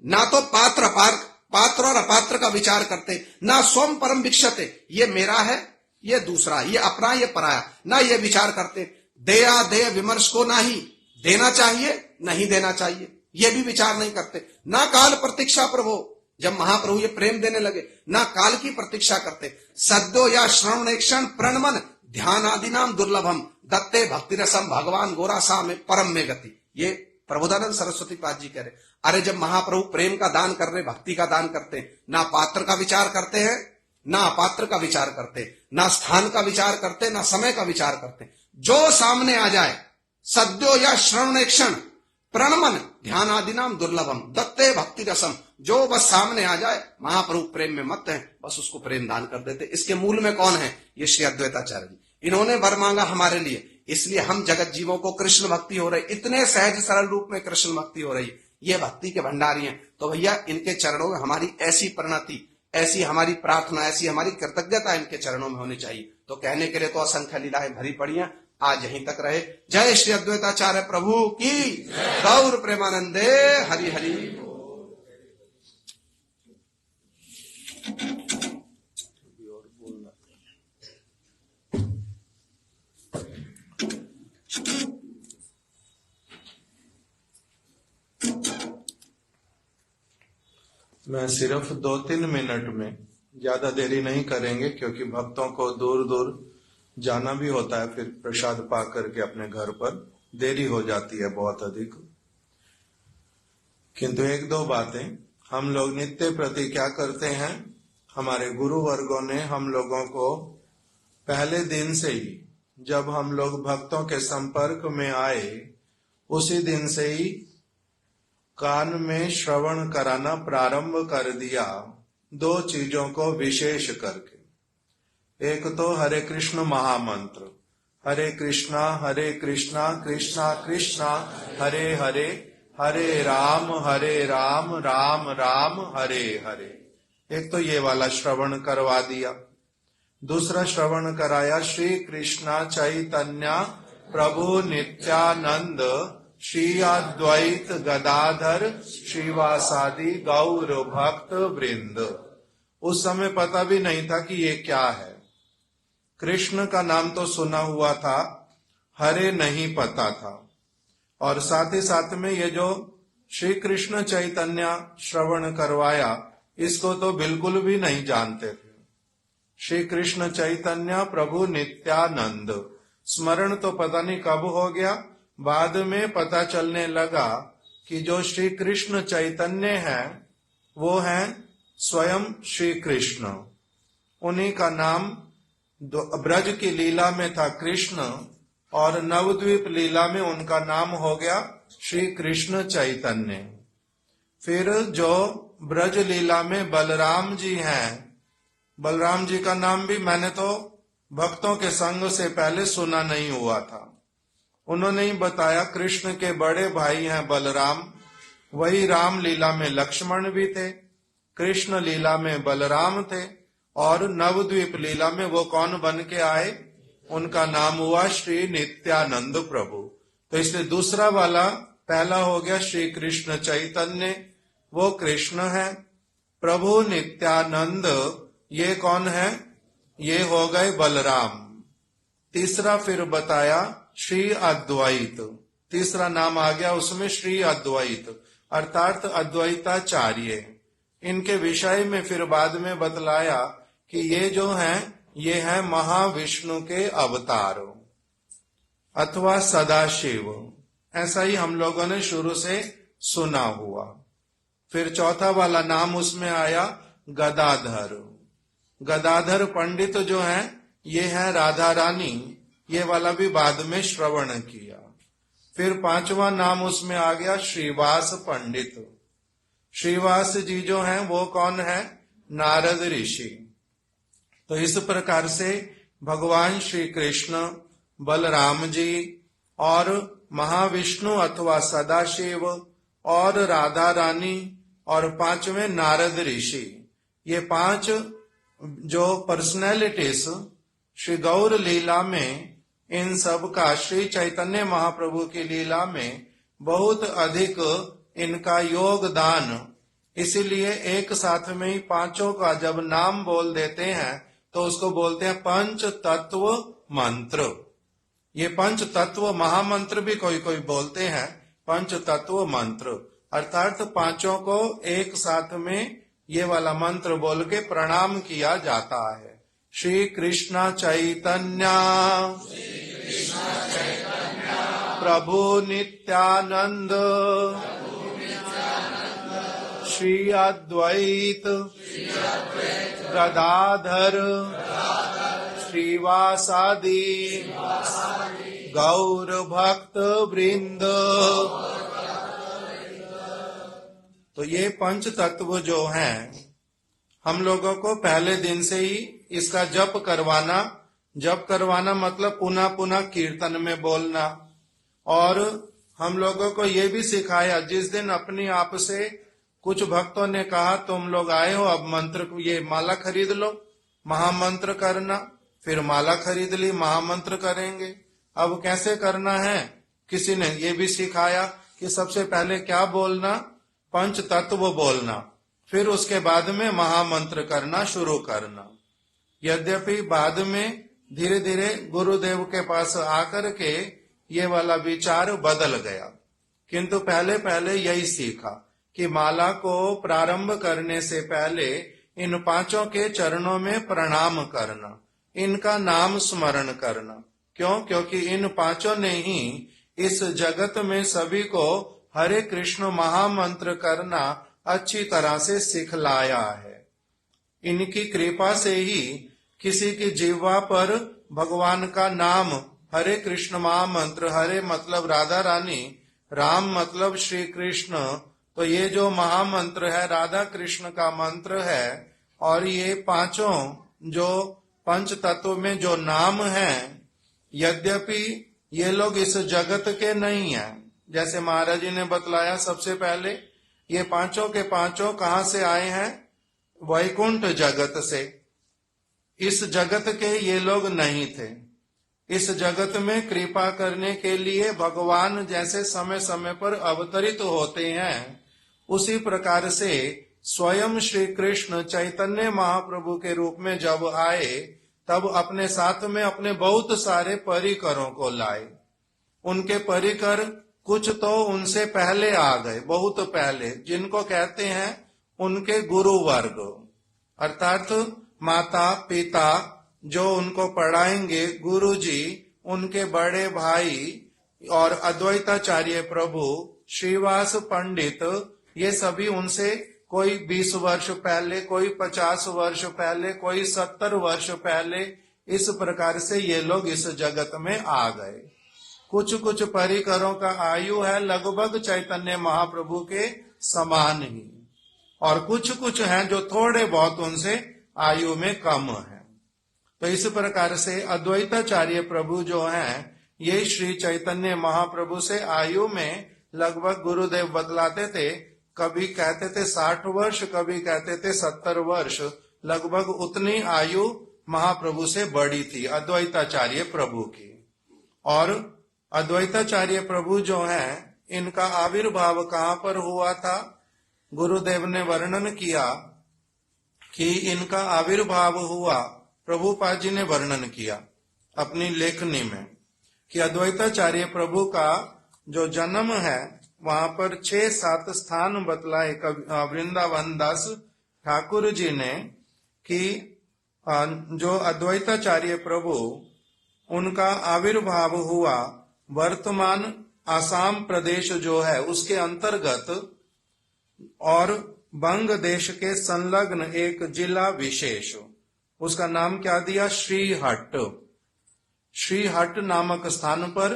[SPEAKER 3] ना तो पात्र और अपात्र का विचार करते, ना स्वम परम भिक्षते, ये मेरा है, ये दूसरा, ये अपना, ये पराया, ना ये विचार करते। दया देय विमर्श को ना ही देना चाहिए, नहीं देना चाहिए, ये भी विचार नहीं करते। ना काल प्रतीक्षा प्रभो, जब महाप्रभु ये प्रेम देने लगे, ना काल की प्रतीक्षा करते। सद्यो या श्रवणेक्षण प्रणमन ध्यान आदि नाम दुर्लभम दत्ते भक्ति रसम भगवान गोरासा में परम में गति। ये प्रबोधानंद सरस्वती पाद जी कह रहे, अरे जब महाप्रभु प्रेम का दान कर रहे, भक्ति का दान करते हैं, ना पात्र का विचार करते हैं, ना अपात्र का विचार करते, ना स्थान का विचार करते, ना समय का विचार करते, जो सामने आ जाए, सद्यो या श्रवणेक्षण प्रणमन ध्यान आदि नाम दुर्लभम दत्ते भक्ति रसम, जो बस सामने आ जाए, महाप्रभु प्रेम में मत है, बस उसको प्रेम दान कर देते। इसके मूल में कौन है, ये श्री अद्वैताचार्य जी, इन्होंने वर मांगा हमारे लिए, इसलिए हम जगत जीवों को कृष्ण भक्ति हो रही, इतने सहज सरल रूप में कृष्ण भक्ति हो रही, ये भक्ति के भंडारी हैं। तो भैया इनके चरणों में हमारी ऐसी प्रणति, ऐसी हमारी प्रार्थना, ऐसी हमारी कृतज्ञता इनके चरणों में होनी चाहिए। तो कहने के लिए तो असंख्य लीलाएं भरी पड़ी हैं, आज यहीं तक रहे। जय श्री अद्वैताचार्य प्रभु की, गौर प्रेमानंदे हरि हरि।
[SPEAKER 4] मैं सिर्फ 2-3 मिनट में, ज्यादा देरी नहीं करेंगे, क्योंकि भक्तों को दूर दूर जाना भी होता है, फिर प्रसाद पा करके अपने घर पर देरी हो जाती है बहुत अधिक। किंतु 1-2 बातें हम लोग नित्य प्रति क्या करते हैं, हमारे गुरु वर्गों ने हम लोगों को पहले दिन से ही जब हम लोग भक्तों के संपर्क में आए, उसी दिन से ही कान में श्रवण कराना प्रारंभ कर दिया, दो चीजों को विशेष करके। एक तो हरे कृष्ण महामंत्र, हरे कृष्णा कृष्णा कृष्णा हरे हरे, हरे राम राम राम हरे हरे। एक तो ये वाला श्रवण करवा दिया। दूसरा श्रवण कराया श्री कृष्णा चैतन्य प्रभु नित्यानंद श्री अद्वैत गदाधर श्रीवासादि गौर भक्त वृंद। उस समय पता भी नहीं था कि ये क्या है। कृष्ण का नाम तो सुना हुआ था, हरे नहीं पता था। और साथ ही साथ में ये जो श्री कृष्ण चैतन्य श्रवण करवाया, इसको तो बिल्कुल भी नहीं जानते थे। श्री कृष्ण चैतन्य प्रभु नित्यानंद स्मरण तो पता नहीं कब हो गया, बाद में पता चलने लगा कि जो श्री कृष्ण चैतन्य है वो है स्वयं श्री कृष्ण। उन्हीं का नाम ब्रज की लीला में था कृष्ण, और नवद्वीप लीला में उनका नाम हो गया श्री कृष्ण चैतन्य। फिर जो ब्रज लीला में बलराम जी हैं, बलराम जी का नाम भी मैंने तो भक्तों के संग से पहले सुना नहीं हुआ था। उन्होंने ही बताया कृष्ण के बड़े भाई हैं बलराम, वही राम लीला में लक्ष्मण भी थे, कृष्ण लीला में बलराम थे, और नवद्वीप लीला में वो कौन बन के आए, उनका नाम हुआ श्री नित्यानंद प्रभु। तो इसलिए दूसरा वाला पहला हो गया श्री कृष्ण चैतन्य, वो कृष्ण है। प्रभु नित्यानंद ये कौन है, ये हो गए बलराम। तीसरा फिर बताया श्री अद्वैत, तीसरा नाम आ गया उसमें श्री अद्वैत, अर्थात अद्वैताचार्य। इनके विषय में फिर बाद में बतलाया कि ये जो हैं ये है महाविष्णु के अवतार अथवा सदाशिव, ऐसा ही हम लोगों ने शुरू से सुना हुआ। फिर चौथा वाला नाम उसमें आया गदाधर। गदाधर पंडित जो है ये है राधा रानी, ये वाला भी बाद में श्रवण किया। फिर पांचवा नाम उसमें आ गया श्रीवास पंडित। श्रीवास जी जो हैं वो कौन है, नारद ऋषि। तो इस प्रकार से भगवान श्री कृष्ण, बलराम जी और महाविष्णु अथवा सदाशिव और राधा रानी और पांचवें नारद ऋषि, ये पांच जो पर्सनैलिटीज श्री गौर लीला में, इन सब का श्री चैतन्य महाप्रभु की लीला में बहुत अधिक इनका योगदान। इसीलिए एक साथ में ही पांचों का जब नाम बोल देते हैं तो उसको बोलते हैं पंच तत्व मंत्र। ये पंच तत्व महामंत्र भी कोई कोई बोलते हैं पंच तत्व मंत्र, अर्थात पांचों को एक साथ में ये वाला मंत्र बोल के प्रणाम किया जाता है। श्री कृष्ण चैतन्य प्रभु नित्यानंद श्री अद्वैत गदाधर श्रीवासादि गौर भक्त वृंद। तो ये पंच तत्व जो हैं, हम लोगों को पहले दिन से ही इसका जप करवाना मतलब पुनः पुनः कीर्तन में बोलना। और हम लोगों को ये भी सिखाया, जिस दिन अपनी आप से कुछ भक्तों ने कहा तुम लोग आए हो, अब मंत्र ये माला खरीद लो, महामंत्र करना। फिर माला खरीद ली, महामंत्र करेंगे। अब कैसे करना है, किसी ने ये भी सिखाया कि सबसे पहले क्या बोलना, पंच तत्व बोलना, फिर उसके बाद में महामंत्र करना शुरू करना। यद्यपि बाद में धीरे धीरे गुरुदेव के पास आकर के ये वाला विचार बदल गया, किंतु पहले पहले यही सीखा कि माला को प्रारंभ करने से पहले इन पांचों के चरणों में प्रणाम करना, इनका नाम स्मरण करना। क्यों? क्योंकि इन पांचों ने ही इस जगत में सभी को हरे कृष्ण महामंत्र करना अच्छी तरह से सिखलाया है। इनकी कृपा से ही किसी की जिह्वा पर भगवान का नाम, हरे कृष्ण महामंत्र, हरे मतलब राधा रानी, राम मतलब श्री कृष्ण, तो ये जो महामंत्र है राधा कृष्ण का मंत्र है, और ये पांचों जो पंच तत्व में जो नाम है, यद्यपि ये लोग इस जगत के नहीं हैं। जैसे महाराज जी ने बतलाया सबसे पहले, ये पांचों के पांचों कहां से आए हैं? वैकुंठ जगत से। इस जगत के ये लोग नहीं थे। इस जगत में कृपा करने के लिए भगवान जैसे समय समय पर अवतरित होते हैं, उसी प्रकार से स्वयं श्री कृष्ण चैतन्य महाप्रभु के रूप में जब आए, तब अपने साथ में अपने बहुत सारे परिकरों को लाए। उनके परिकर कुछ तो उनसे पहले आ गए, बहुत पहले, जिनको कहते हैं उनके गुरु वर्ग, अर्थात माता पिता जो उनको पढ़ाएंगे, गुरु जी, उनके बड़े भाई और अद्वैताचार्य प्रभु, श्रीवास पंडित, ये सभी उनसे कोई 20 वर्ष पहले, कोई 50 वर्ष पहले, कोई 70 वर्ष पहले, इस प्रकार से ये लोग इस जगत में आ गए। कुछ कुछ परिकरों का आयु है लगभग चैतन्य महाप्रभु के समान ही, और कुछ कुछ हैं जो थोड़े बहुत उनसे आयु में कम है। तो इस प्रकार से अद्वैताचार्य प्रभु जो हैं, ये श्री चैतन्य महाप्रभु से आयु में लगभग गुरुदेव बतलाते थे, कभी कहते थे 60 वर्ष, कभी कहते थे 70 वर्ष, लगभग उतनी आयु महाप्रभु से बड़ी थी अद्वैताचार्य प्रभु की। और अद्वैताचार्य प्रभु जो हैं, इनका आविर्भाव कहाँ पर हुआ था? गुरुदेव ने वर्णन किया कि इनका आविर्भाव हुआ, प्रभुपाद जी ने वर्णन किया अपनी लेखनी में कि अद्वैताचार्य प्रभु का जो जन्म है, वहां पर 6-7 स्थान बतलाए वृंदावन दास ठाकुर जी ने कि जो अद्वैताचार्य प्रभु, उनका आविर्भाव हुआ वर्तमान आसाम प्रदेश जो है उसके अंतर्गत, और बंग देश के संलग्न एक जिला विशेष, उसका नाम क्या दिया? श्रीहट्ट। श्रीहट्ट नामक स्थान पर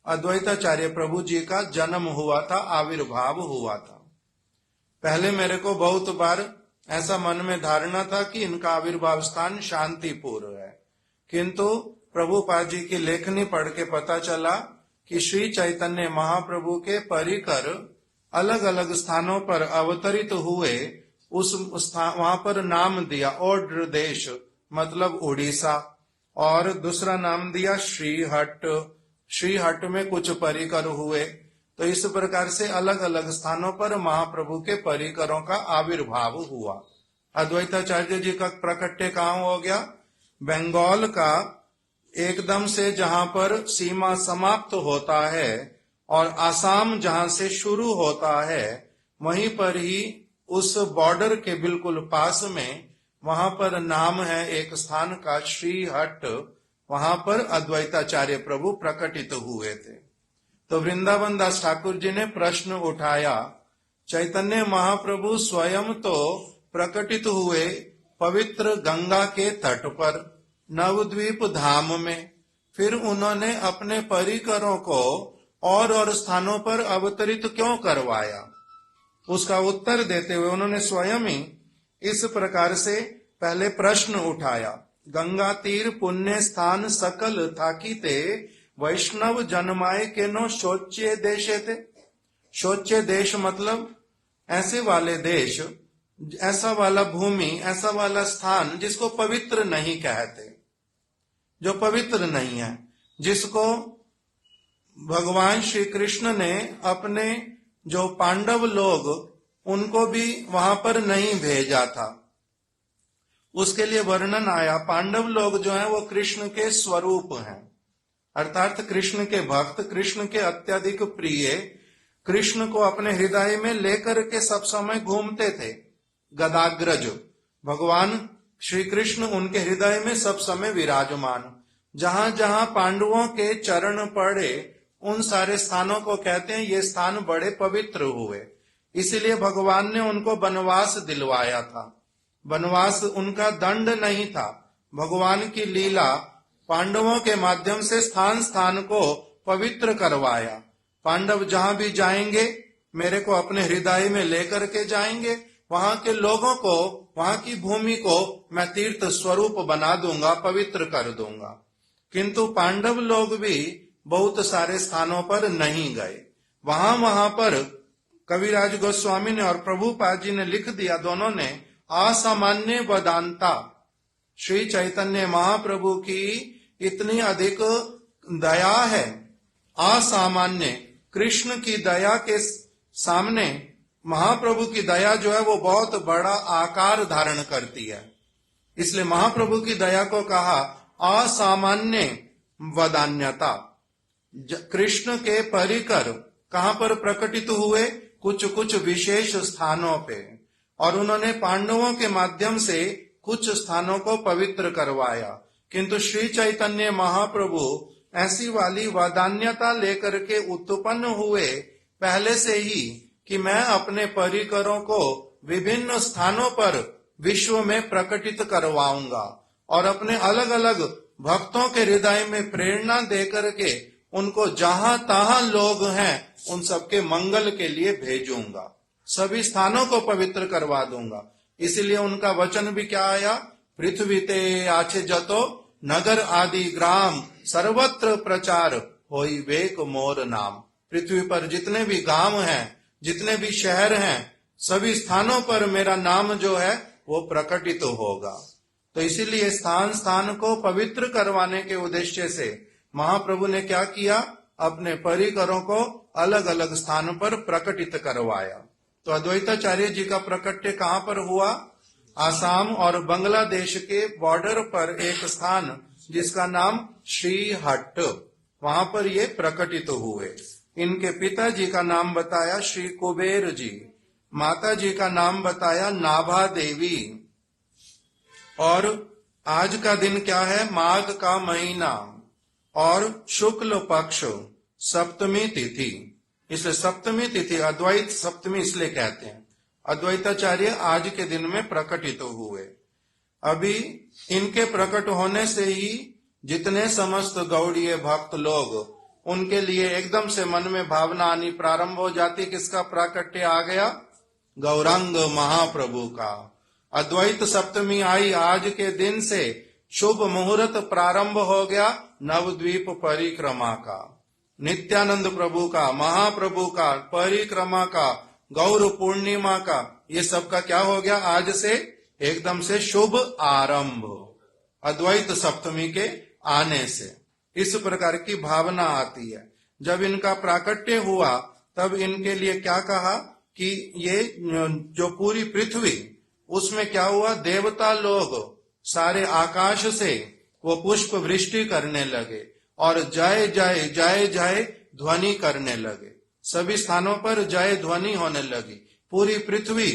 [SPEAKER 4] अद्वैताचार्य प्रभु जी का जन्म हुआ था, आविर्भाव हुआ था। पहले मेरे को बहुत बार ऐसा मन में धारणा था कि इनका आविर्भाव स्थान शांतिपुर है, किंतु प्रभुपाद जी की लेखनी पढ़ के पता चला कि श्री चैतन्य महाप्रभु के परिकर अलग अलग स्थानों पर अवतरित हुए, उस वहां पर नाम दिया ओड्र देश, मतलब उड़ीसा, और दूसरा नाम दिया श्रीहट्ट। श्रीहट्ट में कुछ परिकर हुए। तो इस प्रकार से अलग अलग स्थानों पर महाप्रभु के परिकरों का आविर्भाव हुआ। अद्वैताचार्य जी का प्रकट्य कहाँ हो गया? बंगाल का एकदम से जहां पर सीमा समाप्त होता है और आसाम जहां से शुरू होता है, वहीं पर ही उस बॉर्डर के बिल्कुल पास में, वहां पर नाम है एक स्थान का श्रीहट्ट, वहां पर अद्वैताचार्य प्रभु प्रकटित हुए थे। तो वृंदावन दास ठाकुर जी ने प्रश्न उठाया, चैतन्य महाप्रभु स्वयं तो प्रकटित हुए पवित्र गंगा के तट पर नवद्वीप धाम में, फिर उन्होंने अपने परिकरों को और स्थानों पर अवतरित क्यों करवाया? उसका उत्तर देते हुए उन्होंने स्वयं ही इस प्रकार से पहले प्रश्न उठाया, गंगा तीर पुण्य स्थान सकल थाकीते वैष्णव जन्माए के नो शोच्य देशे थे। शोच्य देश मतलब ऐसे वाले देश, ऐसा वाला भूमि, ऐसा वाला स्थान जिसको पवित्र नहीं कहते, जो पवित्र नहीं है, जिसको भगवान श्री कृष्ण ने अपने जो पांडव लोग, उनको भी वहां पर नहीं भेजा था। उसके लिए वर्णन आया, पांडव लोग जो हैं वो कृष्ण के स्वरूप हैं, अर्थात कृष्ण के भक्त, कृष्ण के अत्यधिक प्रिय, कृष्ण को अपने हृदय में लेकर के सब समय घूमते थे। गदाग्रज भगवान श्री कृष्ण उनके हृदय में सब समय विराजमान। जहां जहां पांडवों के चरण पड़े, उन सारे स्थानों को कहते हैं ये स्थान बड़े पवित्र हुए। इसीलिए भगवान ने उनको वनवास दिलवाया था। वनवास उनका दंड नहीं था, भगवान की लीला पांडवों के माध्यम से स्थान स्थान को पवित्र करवाया। पांडव जहां भी जाएंगे मेरे को अपने हृदय में लेकर के जाएंगे, वहां के लोगों को, वहां की भूमि को मैं तीर्थ स्वरूप बना दूंगा, पवित्र कर दूंगा। किंतु पांडव लोग भी बहुत सारे स्थानों पर नहीं गए। वहां वहां पर कविराज गोस्वामी ने और प्रभुपाद जी ने लिख दिया, दोनों ने, असामान्य वेदांता। श्री चैतन्य महाप्रभु की इतनी अधिक दया है, असामान्य। कृष्ण की दया के सामने महाप्रभु की दया जो है वो बहुत बड़ा आकार धारण करती है। इसलिए महाप्रभु की दया को कहा असामान्य वदान्यता। कृष्ण के परिकर कहां पर प्रकटित हुए? कुछ कुछ विशेष स्थानों पे, और उन्होंने पांडवों के माध्यम से कुछ स्थानों को पवित्र करवाया। किंतु श्री चैतन्य महाप्रभु ऐसी वाली वदान्यता लेकर के उत्पन्न हुए पहले से ही कि मैं अपने परिकरों को विभिन्न स्थानों पर विश्व में प्रकटित करवाऊंगा और अपने अलग अलग भक्तों के हृदय में प्रेरणा दे करके उनको जहां तहां लोग हैं उन सबके मंगल के लिए भेजूंगा, सभी स्थानों को पवित्र करवा दूंगा। इसलिए उनका वचन भी क्या आया? पृथ्वी ते आछे जतो नगर आदि ग्राम सर्वत्र प्रचार होई वेक मोर नाम। पृथ्वी पर जितने भी गांव हैं, जितने भी शहर हैं, सभी स्थानों पर मेरा नाम जो है वो प्रकटित होगा। तो इसीलिए स्थान स्थान को पवित्र करवाने के उद्देश्य से महाप्रभु ने क्या किया? अपने परिकरों को अलग अलग स्थान पर प्रकटित करवाया। तो अद्वैताचार्य जी का प्रकट्य कहां पर हुआ? आसाम और बांग्लादेश के बॉर्डर पर एक स्थान जिसका नाम श्रीहट्ट, वहां पर ये प्रकटित हुए। इनके पिताजी का नाम बताया श्री कुबेर जी, माता जी का नाम बताया नाभा देवी। और आज का दिन क्या है? माघ का महीना और शुक्ल पक्ष सप्तमी तिथि। इसलिए सप्तमी तिथि अद्वैत सप्तमी इसलिए कहते हैं। अद्वैताचार्य आज के दिन में प्रकटित हुए। अभी इनके प्रकट होने से ही जितने समस्त गौड़ीय भक्त लोग, उनके लिए एकदम से मन में भावना आनी प्रारंभ हो जाती, किसका प्राकट्य आ गया? गौरांग महाप्रभु का। अद्वैत सप्तमी आई, आज के दिन से शुभ मुहूर्त प्रारंभ हो गया नवद्वीप परिक्रमा का, नित्यानंद प्रभु का, महाप्रभु का, परिक्रमा का, गौर पूर्णिमा का, ये सब का क्या हो गया? आज से एकदम से शुभ आरंभ अद्वैत सप्तमी के आने से। इस प्रकार की भावना आती है। जब इनका प्राकट्य हुआ तब इनके लिए क्या कहा कि ये जो पूरी पृथ्वी, उसमें क्या हुआ? देवता लोग सारे आकाश से वो पुष्प वृष्टि करने लगे और जय जय जय जय ध्वनि करने लगे। सभी स्थानों पर जय ध्वनि होने लगी। पूरी पृथ्वी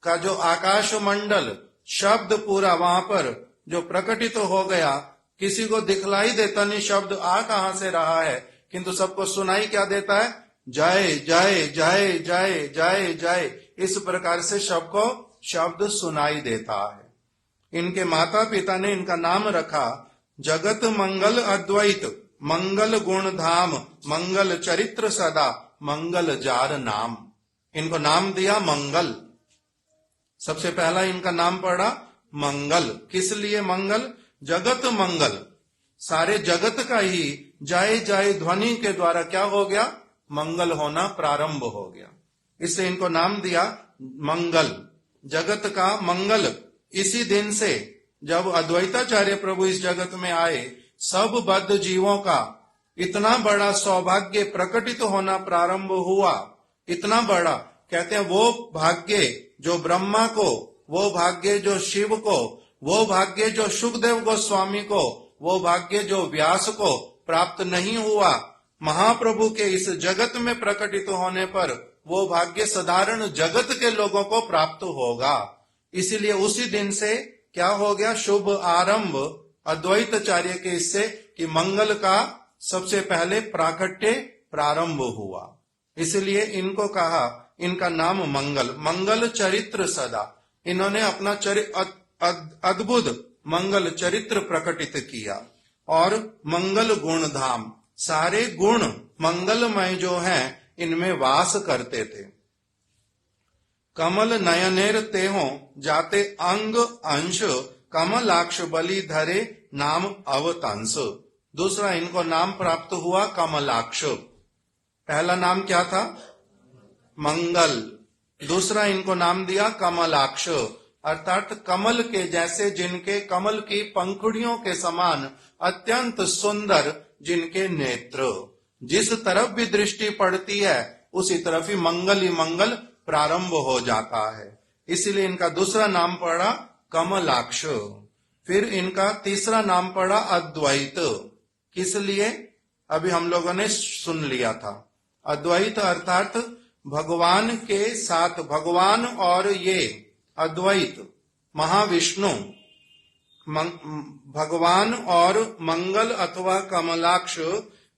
[SPEAKER 4] का जो आकाश मंडल शब्द पूरा वहां पर जो प्रकटित हो गया, किसी को दिखलाई देता नहीं शब्द आ कहां से रहा है, किंतु सबको सुनाई क्या देता है? जय जय जय जय जय जय। इस प्रकार से सबको शब्द सुनाई देता है। इनके माता पिता ने इनका नाम रखा जगत मंगल अद्वैत, मंगल गुण धाम, मंगल चरित्र सदा, मंगल जार नाम। इनको नाम दिया मंगल। सबसे पहला इनका नाम पड़ा मंगल। किस लिए मंगल? जगत मंगल, सारे जगत का ही जय जय ध्वनि के द्वारा क्या हो गया? मंगल होना प्रारंभ हो गया। इससे इनको नाम दिया मंगल, जगत का मंगल। इसी दिन से जब अद्वैताचार्य प्रभु इस जगत में आए, सब बद्ध जीवों का इतना बड़ा सौभाग्य प्रकटित होना प्रारंभ हुआ, इतना बड़ा। कहते हैं वो भाग्य जो ब्रह्मा को, वो भाग्य जो शिव को, वो भाग्य जो सुखदेव गोस्वामी को, वो भाग्य जो व्यास को प्राप्त नहीं हुआ, महाप्रभु के इस जगत में प्रकटित होने पर वो भाग्य साधारण जगत के लोगों को प्राप्त होगा। इसीलिए उसी दिन से क्या हो गया? शुभ आरंभ अद्वैताचार्य के इससे कि मंगल का सबसे पहले प्राकट्य प्रारंभ हुआ। इसलिए इनको कहा, इनका नाम मंगल, मंगल चरित्र सदा। इन्होंने अपना अद्भुत मंगल चरित्र प्रकटित किया और मंगल गुण धाम, सारे गुण मंगलमय जो हैं इनमें वास करते थे। कमल नयनेर तेहो जाते अंग अंश, कमलाक्ष बलि धरे नाम अवतंस। दूसरा इनको नाम प्राप्त हुआ कमलाक्ष। पहला नाम क्या था? मंगल। दूसरा इनको नाम दिया कमलाक्ष, अर्थात कमल के जैसे, जिनके कमल की पंखुड़ियों के समान अत्यंत सुंदर जिनके नेत्र, जिस तरफ भी दृष्टि पड़ती है उसी तरफ ही मंगल प्रारंभ हो जाता है। इसलिए इनका दूसरा नाम पड़ा कमलाक्ष। फिर इनका तीसरा नाम पड़ा अद्वैत। किस लिए? अभी हम लोगों ने सुन लिया था। अद्वैत अर्थात भगवान के साथ, भगवान और ये अद्वैत महाविष्णु, भगवान और मंगल अथवा कमलाक्ष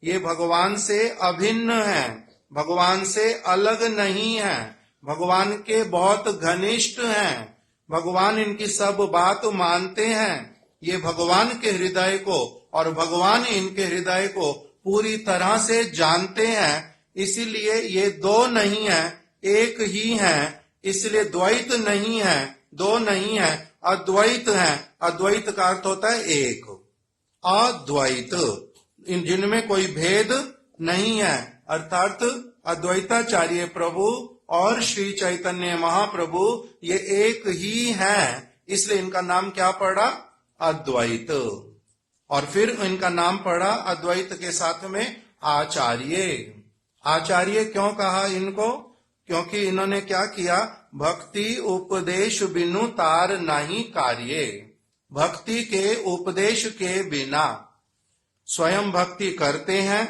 [SPEAKER 4] ये भगवान से अभिन्न हैं, भगवान से अलग नहीं हैं, भगवान के बहुत घनिष्ठ हैं, भगवान इनकी सब बात मानते हैं। ये भगवान के हृदय को और भगवान इनके हृदय को पूरी तरह से जानते हैं। इसीलिए ये दो नहीं है, एक ही है। इसलिए द्वैत नहीं है, दो नहीं है, अद्वैत है। अद्वैत का अर्थ होता है एक, अद्वैत, इन जिनमें कोई भेद नहीं है। अर्थात अद्वैताचार्य प्रभु और श्री चैतन्य महाप्रभु ये एक ही हैं, इसलिए इनका नाम क्या पड़ा? अद्वैत। और फिर इनका नाम पड़ा अद्वैत के साथ में आचार्य। आचार्य क्यों कहा इनको? क्योंकि इन्होंने क्या किया? भक्ति उपदेश बिनु तार नहीं कार्य। भक्ति के उपदेश के बिना स्वयं भक्ति करते हैं,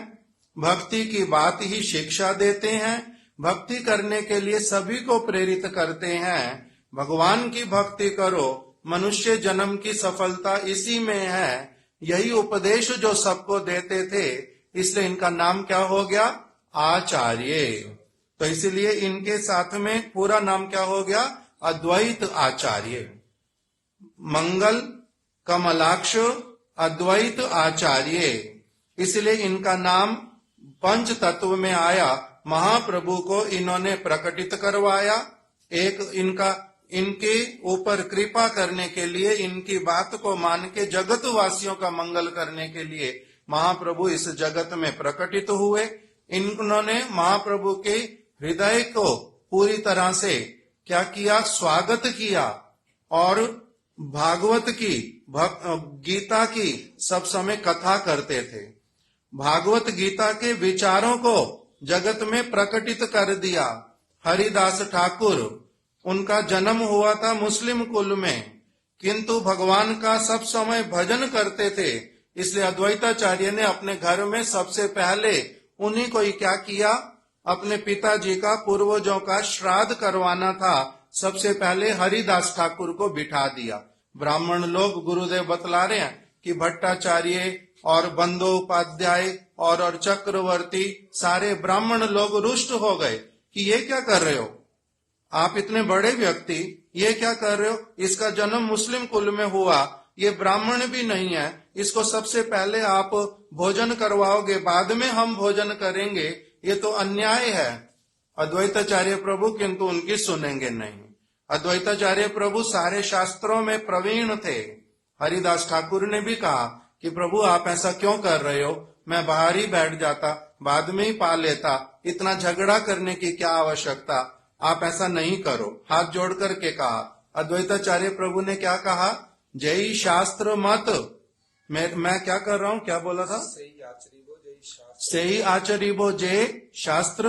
[SPEAKER 4] भक्ति की बात ही शिक्षा देते हैं, भक्ति करने के लिए सभी को प्रेरित करते हैं। भगवान की भक्ति करो, मनुष्य जन्म की सफलता इसी में है। यही उपदेश जो सबको देते थे, इसलिए इनका नाम क्या हो गया? आचार्य। तो इसीलिए इनके साथ में पूरा नाम क्या हो गया? अद्वैत आचार्य। मंगल कमलाक्ष अद्वैत आचार्य। इसलिए इनका नाम पंच तत्व में आया। महाप्रभु को इन्होंने प्रकटित करवाया। एक इनके ऊपर कृपा करने के लिए, इनकी बात को मान के जगत वासियों का मंगल करने के लिए महाप्रभु इस जगत में प्रकटित हुए। इन्होंने महाप्रभु के हृदय को पूरी तरह से क्या किया? स्वागत किया। और भागवत की, गीता की सब समय कथा करते थे। भागवत गीता के विचारों को जगत में प्रकटित कर दिया। हरिदास ठाकुर, उनका जन्म हुआ था मुस्लिम कुल में, किंतु भगवान का सब समय भजन करते थे। इसलिए अद्वैताचार्य ने अपने घर में सबसे पहले उन्हीं को ही क्या किया? अपने पिताजी का, पूर्वजों का श्राद्ध करवाना था। सबसे पहले हरिदास ठाकुर को बिठा दिया। ब्राह्मण लोग, गुरुदेव बतला रहे हैं कि भट्टाचार्य और बंदोपाध्याय और चक्रवर्ती, सारे ब्राह्मण लोग रुष्ट हो गए कि ये क्या कर रहे हो, आप इतने बड़े व्यक्ति, ये क्या कर रहे हो? इसका जन्म मुस्लिम कुल में हुआ, ये ब्राह्मण भी नहीं है, इसको सबसे पहले आप भोजन करवाओगे, बाद में हम भोजन करेंगे, ये तो अन्याय है। अद्वैताचार्य प्रभु किंतु उनकी सुनेंगे नहीं। अद्वैताचार्य प्रभु सारे शास्त्रों में प्रवीण थे। हरिदास ठाकुर ने भी कहा कि प्रभु आप ऐसा क्यों कर रहे हो, मैं बाहर ही बैठ जाता, बाद में ही पा लेता, इतना झगड़ा करने की क्या आवश्यकता, आप ऐसा नहीं करो। हाथ जोड़ करके कहा। अद्वैताचार्य प्रभु ने क्या कहा? जय शास्त्र मत। मैं क्या कर रहा हूँ, क्या बोला था? सही आचरिबो जय शास्त्र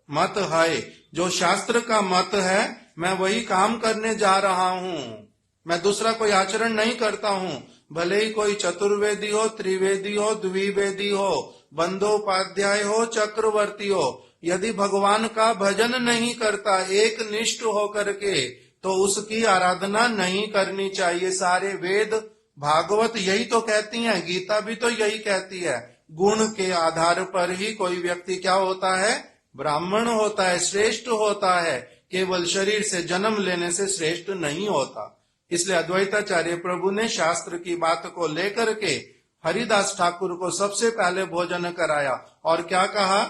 [SPEAKER 4] मत है। जो शास्त्र का मत है मैं वही काम करने जा रहा हूँ, मैं दूसरा कोई आचरण नहीं करता हूँ। भले ही कोई चतुर्वेदी हो, त्रिवेदी हो, द्विवेदी हो, बंदोपाध्याय हो, चक्रवर्ती हो, यदि भगवान का भजन नहीं करता एक निष्ठ हो करके, तो उसकी आराधना नहीं करनी चाहिए। सारे वेद, भागवत यही तो कहती हैं, गीता भी तो यही कहती है। गुण के आधार पर ही कोई व्यक्ति क्या होता है? ब्राह्मण होता है, श्रेष्ठ होता है। केवल शरीर से जन्म लेने से श्रेष्ठ नहीं होता। इसलिए अद्वैताचार्य प्रभु ने शास्त्र की बात को लेकर के हरिदास ठाकुर को सबसे पहले भोजन कराया और क्या कहा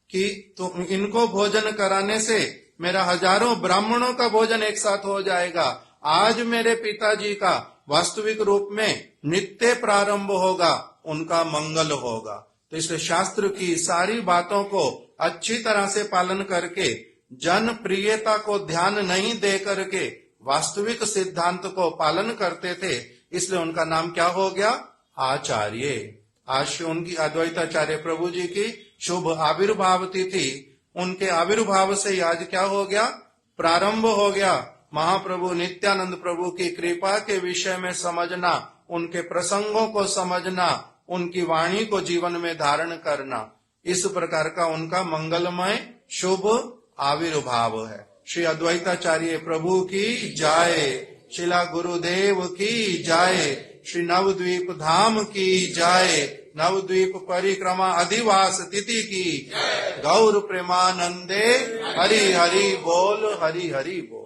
[SPEAKER 4] कि तो इनको भोजन कराने से मेरा हजारों ब्राह्मणों का भोजन एक साथ हो जाएगा। आज मेरे पिताजी का वास्तविक रूप में नित्य प्रारंभ होगा, उनका मंगल होगा। तो इसलिए शास्त्र की सारी बातों को अच्छी तरह से पालन करके जन प्रियता को ध्यान नहीं दे करके वास्तविक सिद्धांत को पालन करते थे, इसलिए उनका नाम क्या हो गया? आचार्य। आज उनकी अद्वैताचार्य प्रभु जी की शुभ आविर्भाव तिथि, उनके आविर्भाव से आज क्या हो गया? प्रारंभ हो गया। महाप्रभु नित्यानंद प्रभु की कृपा के विषय में समझना, उनके प्रसंगों को समझना, उनकी वाणी को जीवन में धारण करना, इस प्रकार का उनका मंगलमय शुभ आविर्भाव है। श्री अद्वैताचार्य प्रभु की जय, शिला गुरुदेव की जय, श्री नवद्वीप धाम की जय, नवद्वीप परिक्रमा अधिवास तिथि की गौर प्रेमानंदे हरि हरि बोल, हरि हरि बोल।